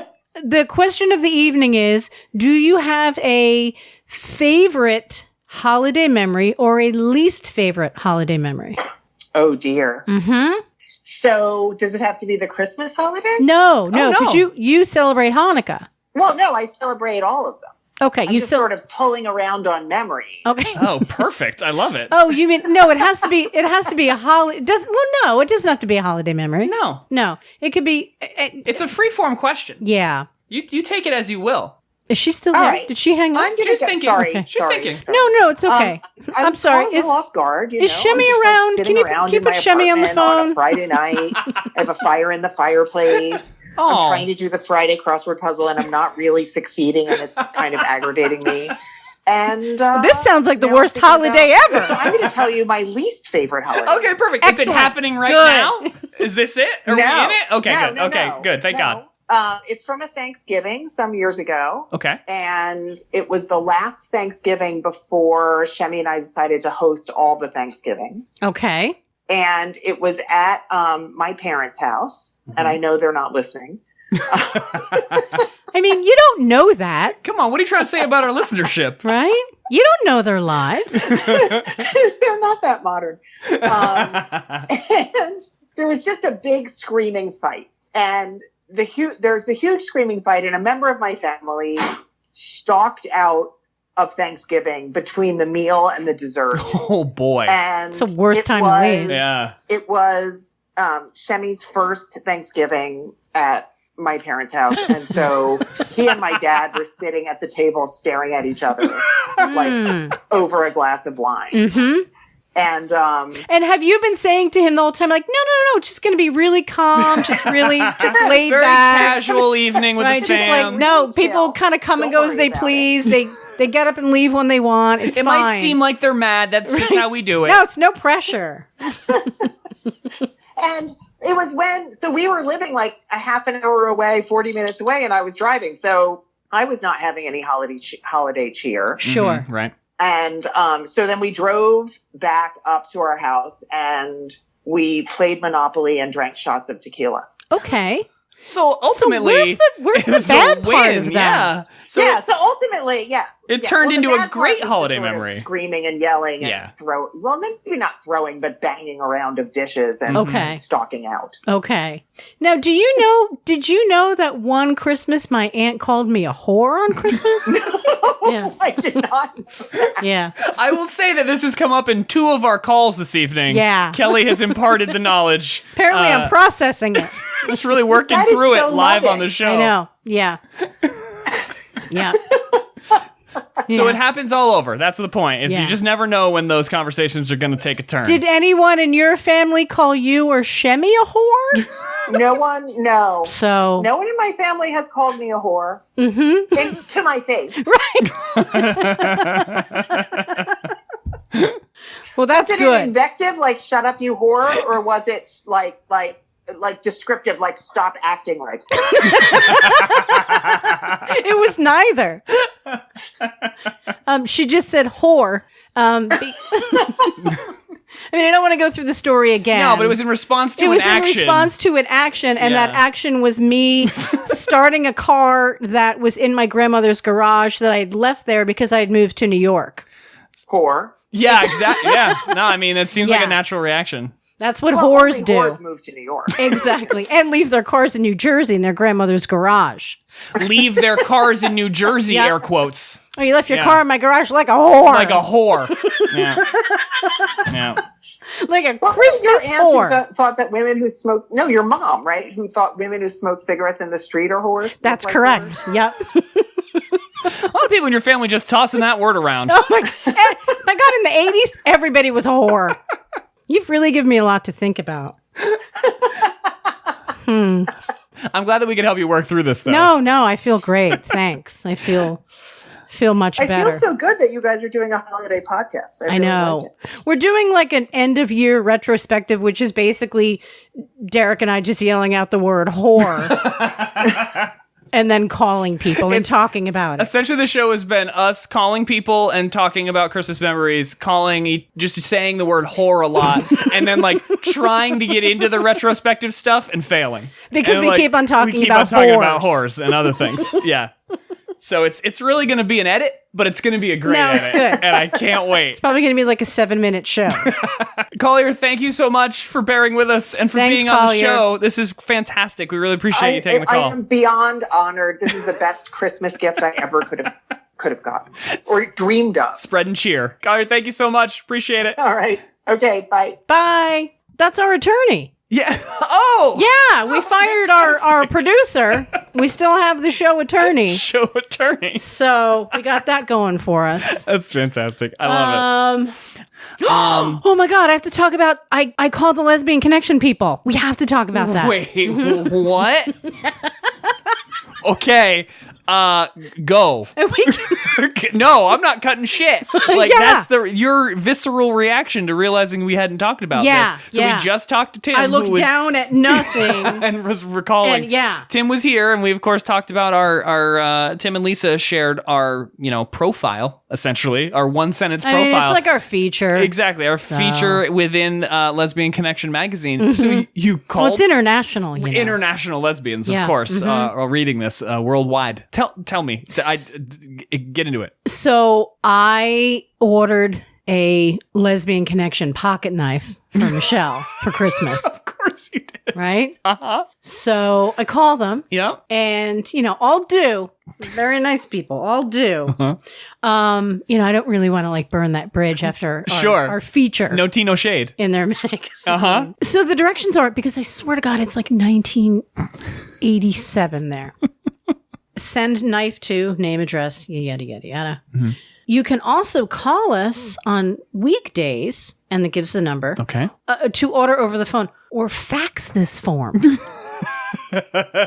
the question of the evening is, do you have a favorite holiday memory or a least favorite holiday memory? Oh dear. Mm-hmm. So does it have to be the Christmas holiday? No, because you celebrate Hanukkah. Well, no, I celebrate all of them. Okay, I'm just sort of pulling around on memory. Okay. Oh, perfect. I love it. Oh, you mean no? It has to be a holiday. It doesn't have to be a holiday memory. No. It could be. It's a free-form question. Yeah. You take it as you will. Is she still All there? right. Did she hang up? She's thinking. Sorry. Okay. She's thinking. No, it's okay. I'm sorry. I'm a little off guard. Is Shimmy around? Can you put Shimmy on the phone? On a Friday night. I have a fire in the fireplace. I'm trying to do the Friday crossword puzzle, and I'm not really succeeding, and it's kind of aggravating me. And this sounds like the worst holiday ever. So I'm going to tell you my least favorite holiday. Okay, perfect. Excellent. Is it happening right Good. now? Is this it? Are we in it? Okay, good. Okay, good. Thank God. It's from a Thanksgiving some years ago. Okay. And it was the last Thanksgiving before Shemi and I decided to host all the Thanksgivings. Okay. And it was at my parents' house. And I know they're not listening. I mean, you don't know that. Come on, what are you trying to say about our listenership? Right? You don't know their lives. They're not that modern. And there was just a big screaming fight. And there's a huge screaming fight, and a member of my family stalked out of Thanksgiving between the meal and the dessert. Oh, boy. And it's the worst time to leave. Yeah. It was Shemi's first Thanksgiving at my parents' house. And so he and my dad were sitting at the table staring at each other like over a glass of wine. Mm-hmm. And have you been saying to him the whole time, like, no, it's just going to be really calm, just laid Very back. casual evening with Right, the just fam. like, no, Really people chill. kind of come and Don't go as worry they about please. They get up and leave when they want. It's It fine. might seem like they're mad. That's just how we do it. No, it's no pressure. And it was so we were living like a half an hour away, 40 minutes away, and I was driving. So I was not having any holiday cheer. Sure. Right. And so then we drove back up to our house and we played Monopoly and drank shots of tequila. Okay. So ultimately, so where's the bad part of that? Yeah. So ultimately, it turned into the a bad great part was holiday the sort of memory. screaming and yelling and throwing. Well, maybe not throwing, but banging around of dishes and stalking out. Okay. Now, did you know that one Christmas my aunt called me a whore on Christmas? Yeah. I did not know that. Yeah. I will say that this has come up in 2 of our calls this evening. Yeah. Kelly has imparted the knowledge. Apparently, I'm processing it. Just really working through it live on the show. I know. Yeah. Yeah. So it happens all over. That's the point. Is Yeah. you just never know when those conversations are going to take a turn. Did anyone in your family call you or Shemmy a whore? No one, no. So no one in my family has called me a whore. Mm-hmm. To my face. Right. Well, that's was it good. an invective, like "shut up, you whore," or was it like descriptive, like "stop acting like"? It was neither. She just said whore. I mean, I don't want to go through the story again. No, but it was in response to an action. It was in response to an action, and that action was me starting a car that was in my grandmother's garage that I had left there because I had moved to New York. Whore. Yeah, exactly. Yeah. No, I mean, it seems like a natural reaction. That's what whores do. Whores move to New York. Exactly. And leave their cars in New Jersey in their grandmother's garage. Leave their cars in New Jersey, air quotes. Oh, you left your car in my garage like a whore. Like a whore. Yeah. Yeah. Like a Well, Christmas your aunt whore. who thought that women who smoke, no, your mom, right? Who thought women who smoke cigarettes in the street are whores? That's like correct. whores? Yep. A lot of people in your family just tossing that word around. Oh my God, in the 80s, everybody was a whore. You've really given me a lot to think about. I'm glad that we could help you work through this, though. No, I feel great. Thanks. I feel much better. I feel so good that you guys are doing a holiday podcast. I really know. like it. We're doing like an end of year retrospective, which is basically Derek and I just yelling out the word whore. And then calling people and talking about it. Essentially, the show has been us calling people and talking about Christmas memories, just saying the word whore a lot, and then like trying to get into the retrospective stuff and failing. Because and, we keep on talking about whores and other things. Yeah. So it's really going to be an edit, but it's going to be a great edit. It's good. And I can't wait. It's probably going to be like a 7-minute show. Collier, thank you so much for bearing with us and for being on the show. This is fantastic. We really appreciate you taking the call. I am beyond honored. This is the best Christmas gift I ever could have gotten or dreamed of. Spread and cheer. Collier, thank you so much. Appreciate it. All right. Okay. Bye. Bye. That's our attorney. Yeah. Oh. Yeah, we fired our producer. We still have the show attorney. Show attorney. So we got that going for us. That's fantastic. I love it. Oh my God, I have to talk about, I called the Lesbian Connection people. We have to talk about that. Wait, what? Okay. Go. No, I'm not cutting shit. Like that's your visceral reaction to realizing we hadn't talked about this. So we just talked to Tim. I looked down at nothing and was recalling. And Tim was here, and we of course talked about our Tim and Lisa shared our profile, essentially our 1-sentence profile. I mean, it's like our feature. Exactly, our feature within Lesbian Connection magazine. Mm-hmm. So you called. Well, it's international. International lesbians, of course, are reading this worldwide. Tell me, get into it. So I ordered a Lesbian Connection pocket knife for Michelle for Christmas. Of course you did. Right? Uh-huh. So I call them. Yeah. And, all do. Very nice people. All do. Uh-huh. I don't really want to like burn that bridge after our feature. No tea, no shade. In their magazine. Uh-huh. So the directions aren't, because I swear to God, it's like 1987 there. Send knife to, name, address, yada, yada, yada. Mm-hmm. You can also call us on weekdays, and that gives the number. Okay. To order over the phone, or fax this form.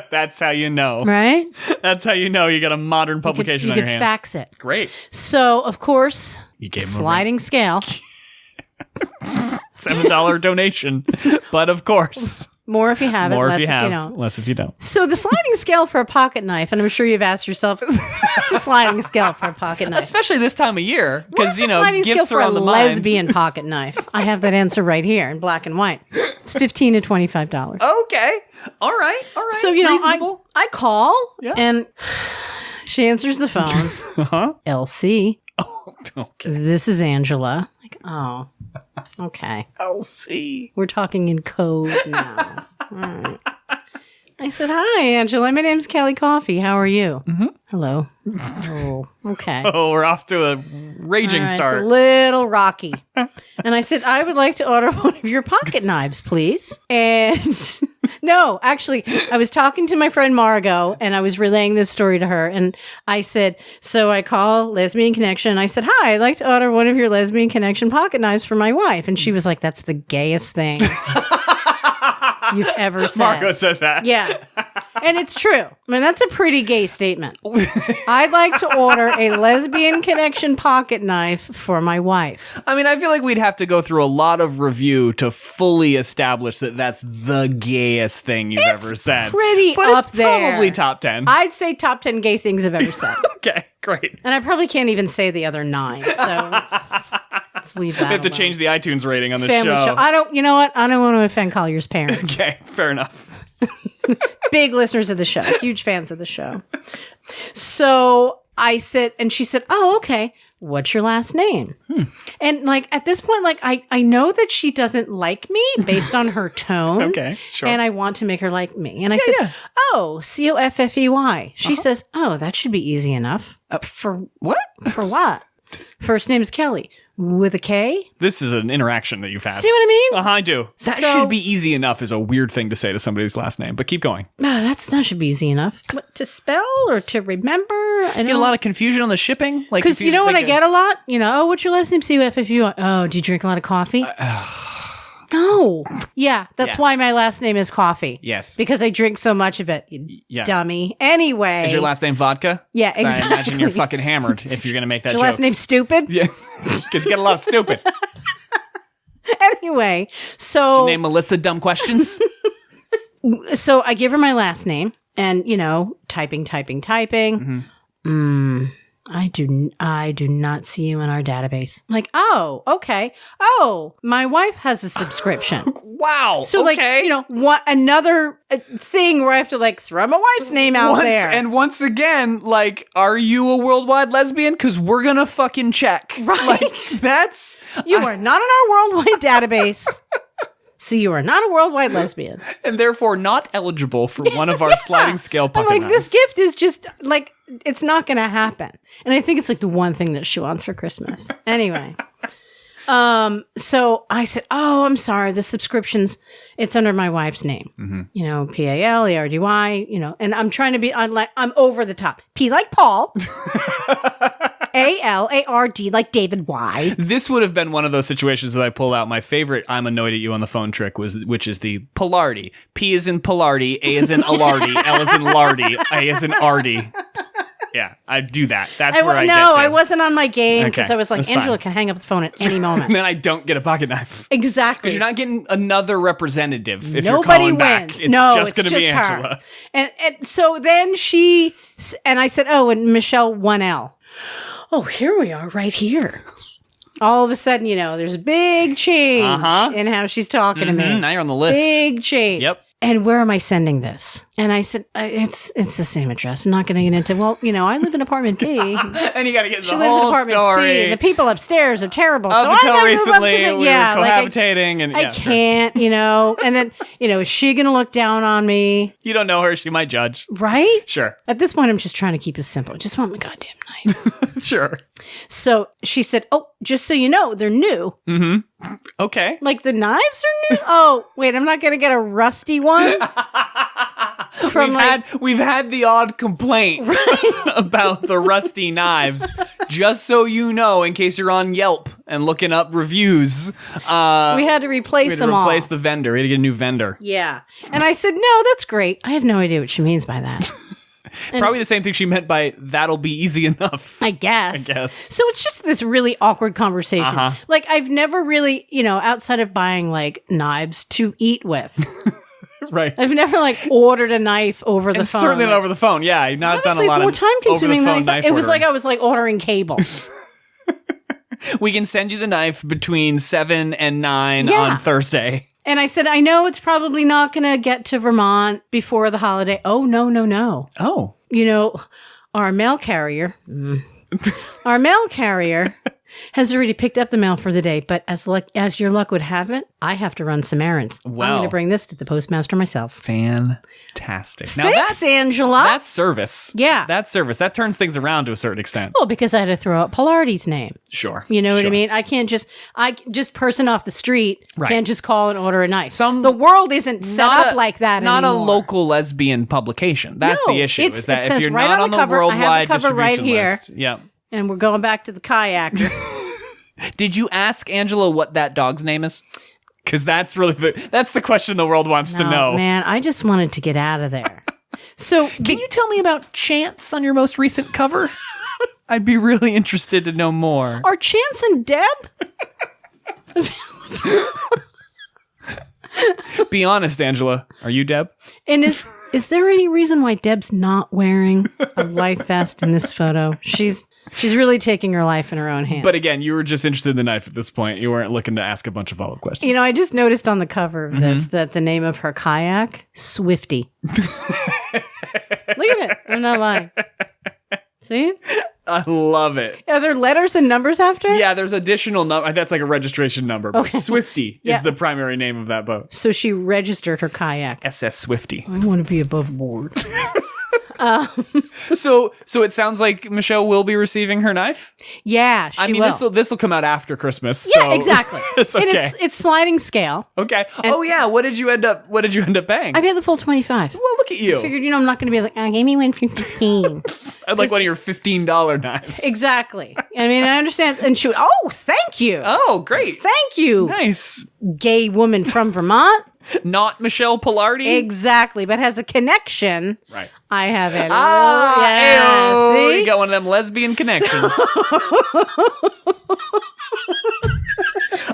That's how you know. Right? That's how you know you got a modern publication on your hands. You could fax it. Great. So, of course, you gave sliding scale. $7 donation. But of course. More if you have it, More less if you have, don't. less if you don't. So the sliding scale for a pocket knife, and I'm sure you've asked yourself, what's the sliding scale for a pocket knife? Especially this time of year, What's because the sliding scale gifts for are a on the mind. lesbian pocket knife? I have that answer right here in black and white. It's $15 to $25. Okay, all right. So reasonable. I call Yeah. and she answers the phone. LC, Okay. this is Angela. Like, oh, okay. LC. We're talking in code now. All right. I said, hi, Angela. My name's Kelly Coffey. How are you? Mm-hmm. Hello. Oh, okay. Oh, we're off to a raging All right, start. It's a little rocky. And I said, I would like to order one of your pocket knives, please. And no, actually, I was talking to my friend Margot and I was relaying this story to her. And I said, so I call Lesbian Connection. I said, hi, I'd like to order one of your Lesbian Connection pocket knives for my wife. And she was like, that's the gayest thing you've ever said. Margot said that. Yeah. And it's true. I mean, that's a pretty gay statement. I'd like to order a Lesbian Connection pocket knife for my wife. I mean, I feel like we'd have to go through a lot of review to fully establish that that's the gayest thing you've ever said. Pretty but up it's there. probably top 10. I'd say top 10 gay things I've ever said. Okay, great. And I probably can't even say the other 9. So let's leave that We have to alone. change the iTunes rating on It's the family show. I don't, you know what? I don't want to offend Collier's parents. Okay, fair enough. Big listeners of the show, huge fans of the show. So I said, and she said, oh, okay. What's your last name? And like at this point, like I know that she doesn't like me based on her tone. Okay, sure. And I want to make her like me. And I said, oh, Coffey. She says, oh, that should be easy enough. For What? For what? First name is Kelly with a K. This is an interaction that you've had. See what I mean? I do. That So- should be easy enough is a weird thing to say to somebody's last name, but keep going. That should be easy enough. What, to spell or to remember? I Get a lot of confusion on the shipping? Like, Because if you know what like I get a lot? Oh, what's your last name? Coffey. Oh, do you drink a lot of coffee? No. Yeah, that's why my last name is Coffey. Yes. Because I drink so much of it, you Yeah. dummy. Anyway. Is your last name vodka? Yeah, 'Cause exactly. I imagine you're fucking hammered if you're going to make that Is joke. your last name stupid? Yeah. Because you get a lot of stupid. Anyway, so Your name Melissa Dumb Questions? so I give her my last name and, typing. I do not see you in our database. Like, oh, okay. Oh, my wife has a subscription. Wow. So okay. what another thing where I have to like throw my wife's name out there. And once again, like, are you a worldwide lesbian? Because we're going to fucking check. Right. Like, that's... You are not in our worldwide database. So you are not a worldwide lesbian. And therefore not eligible for one of our sliding scale I'm pocket like, knives. this gift is just like, it's not going to happen. And I think it's like the one thing that she wants for Christmas. Anyway. So I said, oh, I'm sorry. The subscription's, it's under my wife's name. Mm-hmm. PALARDY, and I'm trying to be, I'm over the top. P like Paul. ALARD like David Y. This would have been one of those situations that I pull out my favorite I'm annoyed at you on the phone trick, which is the Polardy. P is in Polardy, A is in Alardy, L is in Lardy, A is in Ardy. Yeah, I do that. That's where I get to. I wasn't on my game because Okay, I was like, that's Angela fine. can hang up the phone at any moment. And then I don't get a pocket knife. Exactly. Because you're not getting another representative if Nobody you're calling wins. back. It's No, just it's going to be just her. Angela. And so then and I said, oh, and Michelle 1L. Oh, here we are right here. All of a sudden, there's a big change in how she's talking to me. Now you're on the list. Big change. Yep. And where am I sending this? And I said, it's the same address. I'm not going to get into, I live in apartment B. And you got to get She the lives in whole apartment story. C. The people upstairs are terrible. Up so until I gotta recently, move up to we were cohabitating. And I yeah, sure. can't, And then, is she going to look down on me? You don't know her. She might judge. Right? Sure. At this point, I'm just trying to keep it simple. I just want my goddamn knife. Sure. So she said, oh, just so you know, they're new. Okay. Like the knives are new? Oh, wait, I'm not going to get a rusty one? We've had the odd complaint about the rusty knives. Just so you know, in case you're on Yelp and looking up reviews, we had to replace them all. Replace the vendor. We had to get a new vendor. Yeah. And I said, no, that's great. I have no idea what she means by that. Probably the same thing she meant by that'll be easy enough. I guess. So it's just this really awkward conversation. Like I've never really, outside of buying like knives to eat with. Right. I've never like ordered a knife over the And phone. certainly not over the phone. Yeah, you've not done a Honestly, lot it's more of time consuming than I over-the-phone thought. knife It was ordering. like I was like ordering cable. We can send you the knife between 7 and 9 Yeah. on Thursday. And I said, I know it's probably not going to get to Vermont before the holiday. Oh, no. Oh. You know, our mail carrier has already picked up the mail for the day. But as your luck would have it, I have to run some errands. I'm Well. going to bring this to the postmaster myself. Fantastic. Thanks, Angela. That's service. Yeah. That's service. That turns things around to a certain extent. Well, because I had to throw out Pilardi's name. Sure. You know what I Sure. mean? I just person off the street Right. can't just call and order a knife. Some- the world isn't set Not up a- like that Not anymore. a local lesbian publication. That's No, the issue. it's- Is that it if says you're right not on the on cover, I have the worldwide cover right distribution here. list. Yep. And we're going back to the kayaker. Did you ask Angela what that dog's name is? Because that's really that's the question the world wants to know. Man, I just wanted to get out of there. So Can you tell me about Chance on your most recent cover? I'd be really interested to know more. are Chance and Deb? Be honest, Angela. Are you Deb? And is there any reason why Deb's not wearing a life vest in this photo? She's really taking her life in her own hands. But again, you were just interested in the knife at this point. You weren't looking to ask a bunch of follow-up questions. you know, I just noticed on the cover of this that the name of her kayak, Swifty. Look at it. I'm not lying. See? I love it. Are there letters and numbers after it? Yeah, there's additional number. That's like a registration number. But Swifty Yeah. is the primary name of that boat. So she registered her kayak. SS Swifty. I want to be above board. So it sounds like Michelle will be receiving her knife. Yeah, she I mean, will. this will come out after Christmas. Yeah, so exactly. It's okay. And it's sliding scale. Okay. Oh yeah. What did you end up paying? I paid the full 25. Well, look at you. I figured, I'm not going to be like, give me one for 15. I'd like one of your $15 knives. Exactly. I mean, I understand. And she would, oh, thank you. Oh, great. Thank you, Nice. gay woman from Vermont. Not Michelle Pilardi. Exactly. But has a connection. Right. I have it. Yeah. See? You got one of them lesbian connections.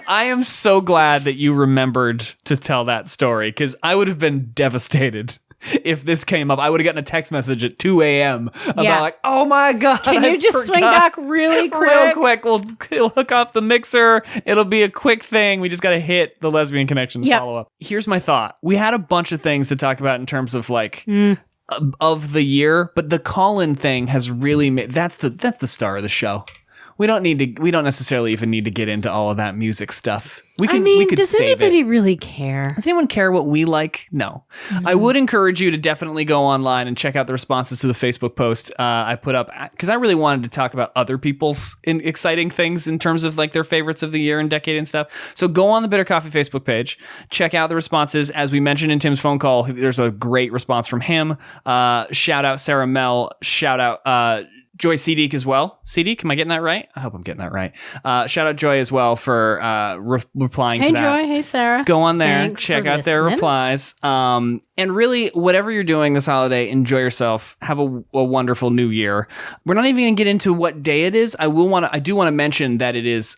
I am so glad that you remembered to tell that story because I would have been devastated if this came up. I would have gotten a text message at 2 a.m. about Yeah. like, oh my God. Can you just swing back really quick? Real quick. We'll hook up the mixer. It'll be a quick thing. We just got to hit the Lesbian Connection Yep. follow up. Here's my thought. We had a bunch of things to talk about in terms of like of the year, but the call-in thing has really made that's the star of the show. We don't necessarily even need to get into all of that music stuff. We could does save anybody it. really care? Does anyone care what we like? No. I would encourage you to definitely go online and check out the responses to the Facebook post I put up because I really wanted to talk about other people's exciting things in terms of like their favorites of the year and decade and stuff. So go on the Bitter Coffee Facebook page, check out the responses. As we mentioned in Tim's phone call, there's a great response from him. Shout out Sarah Mel. Shout out Joy Seedick as well. Seedick, am I getting that right? I hope I'm getting that right. Shout out Joy as well for replying Hey, to that. Joy. Hey, Sarah. Go on there, Thanks check for out their listening. replies. And really, whatever you're doing this holiday, enjoy yourself. Have a wonderful new year. We're not even going to get into what day it is. I do want to mention that it is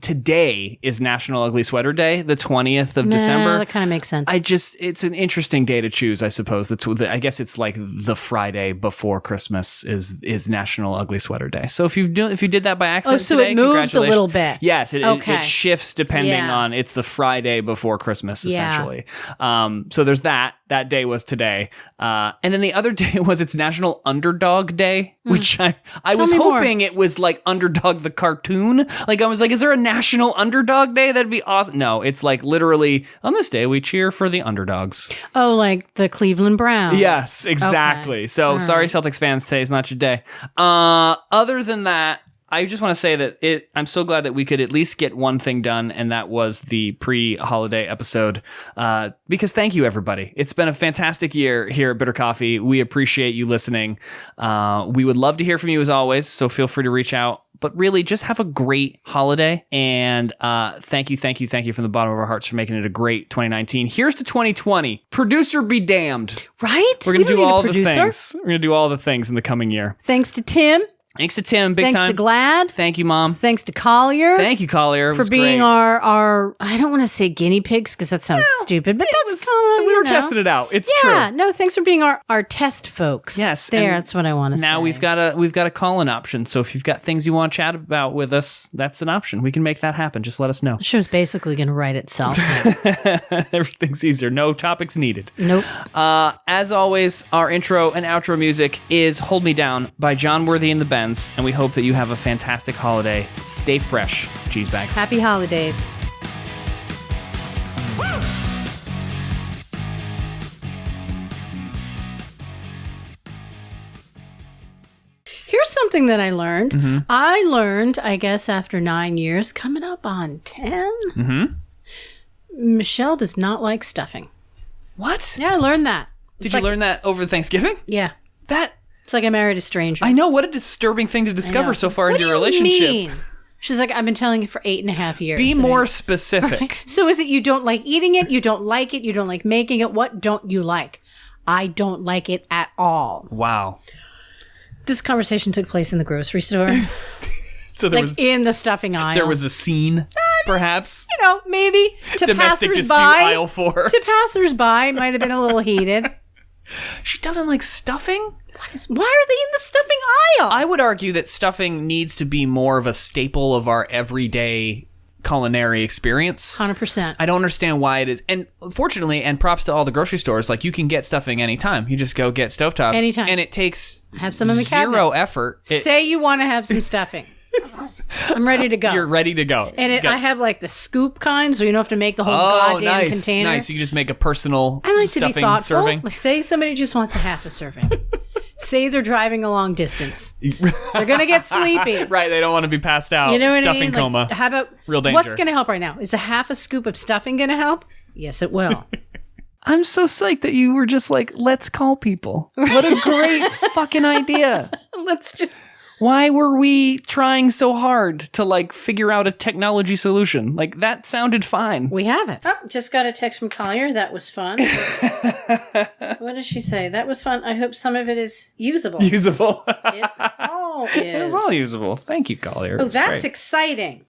today is National Ugly Sweater Day, the 20th of December. That kind of makes sense. It's an interesting day to choose, I suppose. I guess it's like the Friday before Christmas is National Ugly Sweater Day. So if you did that by accident, so today, it moves a congratulations. little bit. Yes, Okay. it shifts depending Yeah. on it's the Friday before Christmas, Yeah. essentially. So there's that. That day was today, and then the other day was it's National Underdog Day, which I was me more. hoping it was like Underdog the cartoon. Like I was like, is there a National Underdog Day? That'd be awesome. No, it's like literally on this day we cheer for the underdogs. Oh, like the Cleveland Browns. Yes, exactly. Okay. So All sorry, right. Celtics fans, today's not your day. Other than that, I just want to say that I'm so glad that we could at least get one thing done, and that was the pre-holiday episode. Because thank you, everybody. It's been a fantastic year here at Bitter Coffee. We appreciate you listening. We would love to hear from you as always, so feel free to reach out. But really, just have a great holiday, and thank you from the bottom of our hearts for making it a great 2019. Here's to 2020. Producer be damned. Right? We're We going to don't do need a all the producer. things. We're going to do all the things in the coming year. Thanks to Tim. Thanks to Tim, big Thanks time. to Glad. Thank you, Mom. Thanks to Collier. Thank you, Collier. It for was being great. our I don't want to say guinea pigs because that sounds stupid, but that's kind of, we were testing it out. It's yeah, true. no, thanks for being our test folks. Yes, there, and that's what I want to say. Now we've got a call-in option. So if you've got things you want to chat about with us, that's an option. We can make that happen. Just let us know. The show's basically going to write itself now. Everything's easier. No topics needed. Nope. As always, our intro and outro music is "Hold Me Down" by John Worthy and the Bends, and we hope that you have a fantastic holiday. Stay fresh, cheese bags. Happy holidays. Here's something that I learned. Mm-hmm. I learned, I guess, after 9 years, coming up on 10, Michelle does not like stuffing. What? Yeah, I learned that. Did you learn that over Thanksgiving? Yeah. That It's like I married a stranger. I know. What a disturbing thing to I discover know. so far What into do your you relationship. mean? She's like, I've been telling you for 8.5 years. Be And more I- specific. So is it you don't like eating it, you don't like it, you don't like making it? What don't you like? I don't like it at all. Wow. This conversation took place in the grocery store, So there like was in the stuffing aisle. there was a scene, perhaps. you know, maybe to Domestic dispute passersby. aisle 4. To passersby, might have been a little heated. She doesn't like stuffing? Why are they in the stuffing aisle? I would argue that stuffing needs to be more of a staple of our everyday culinary experience. 100%. I don't understand why it is. And fortunately, and props to all the grocery stores, like you can get stuffing anytime. You just go get stovetop. Anytime. And it takes Have some in the zero cabinet. effort. Say you want to have some stuffing. I'm ready to go. You're ready to go. And Go. I have like the scoop kind, so you don't have to make the whole Oh, goddamn nice. container. Nice. You just make a personal I like to be stuffing thoughtful. serving. Like, say somebody just wants a half a serving. Say they're driving a long distance. They're gonna get sleepy. Right, they don't want to be passed out. You know what stuffing I mean? coma. Like, how about Real danger. What's gonna help right now? Is a half a scoop of stuffing gonna help? Yes, it will. I'm so psyched that you were just like, let's call people. What a great fucking idea. Let's just. Why were we trying so hard to like figure out a technology solution? Like that sounded fine. We have it. Oh, just got a text from Collier. That was fun. What does she say? That was fun. I hope some of it is usable. Usable. It all It was is. all usable. Thank you, Collier. Oh, that's exciting.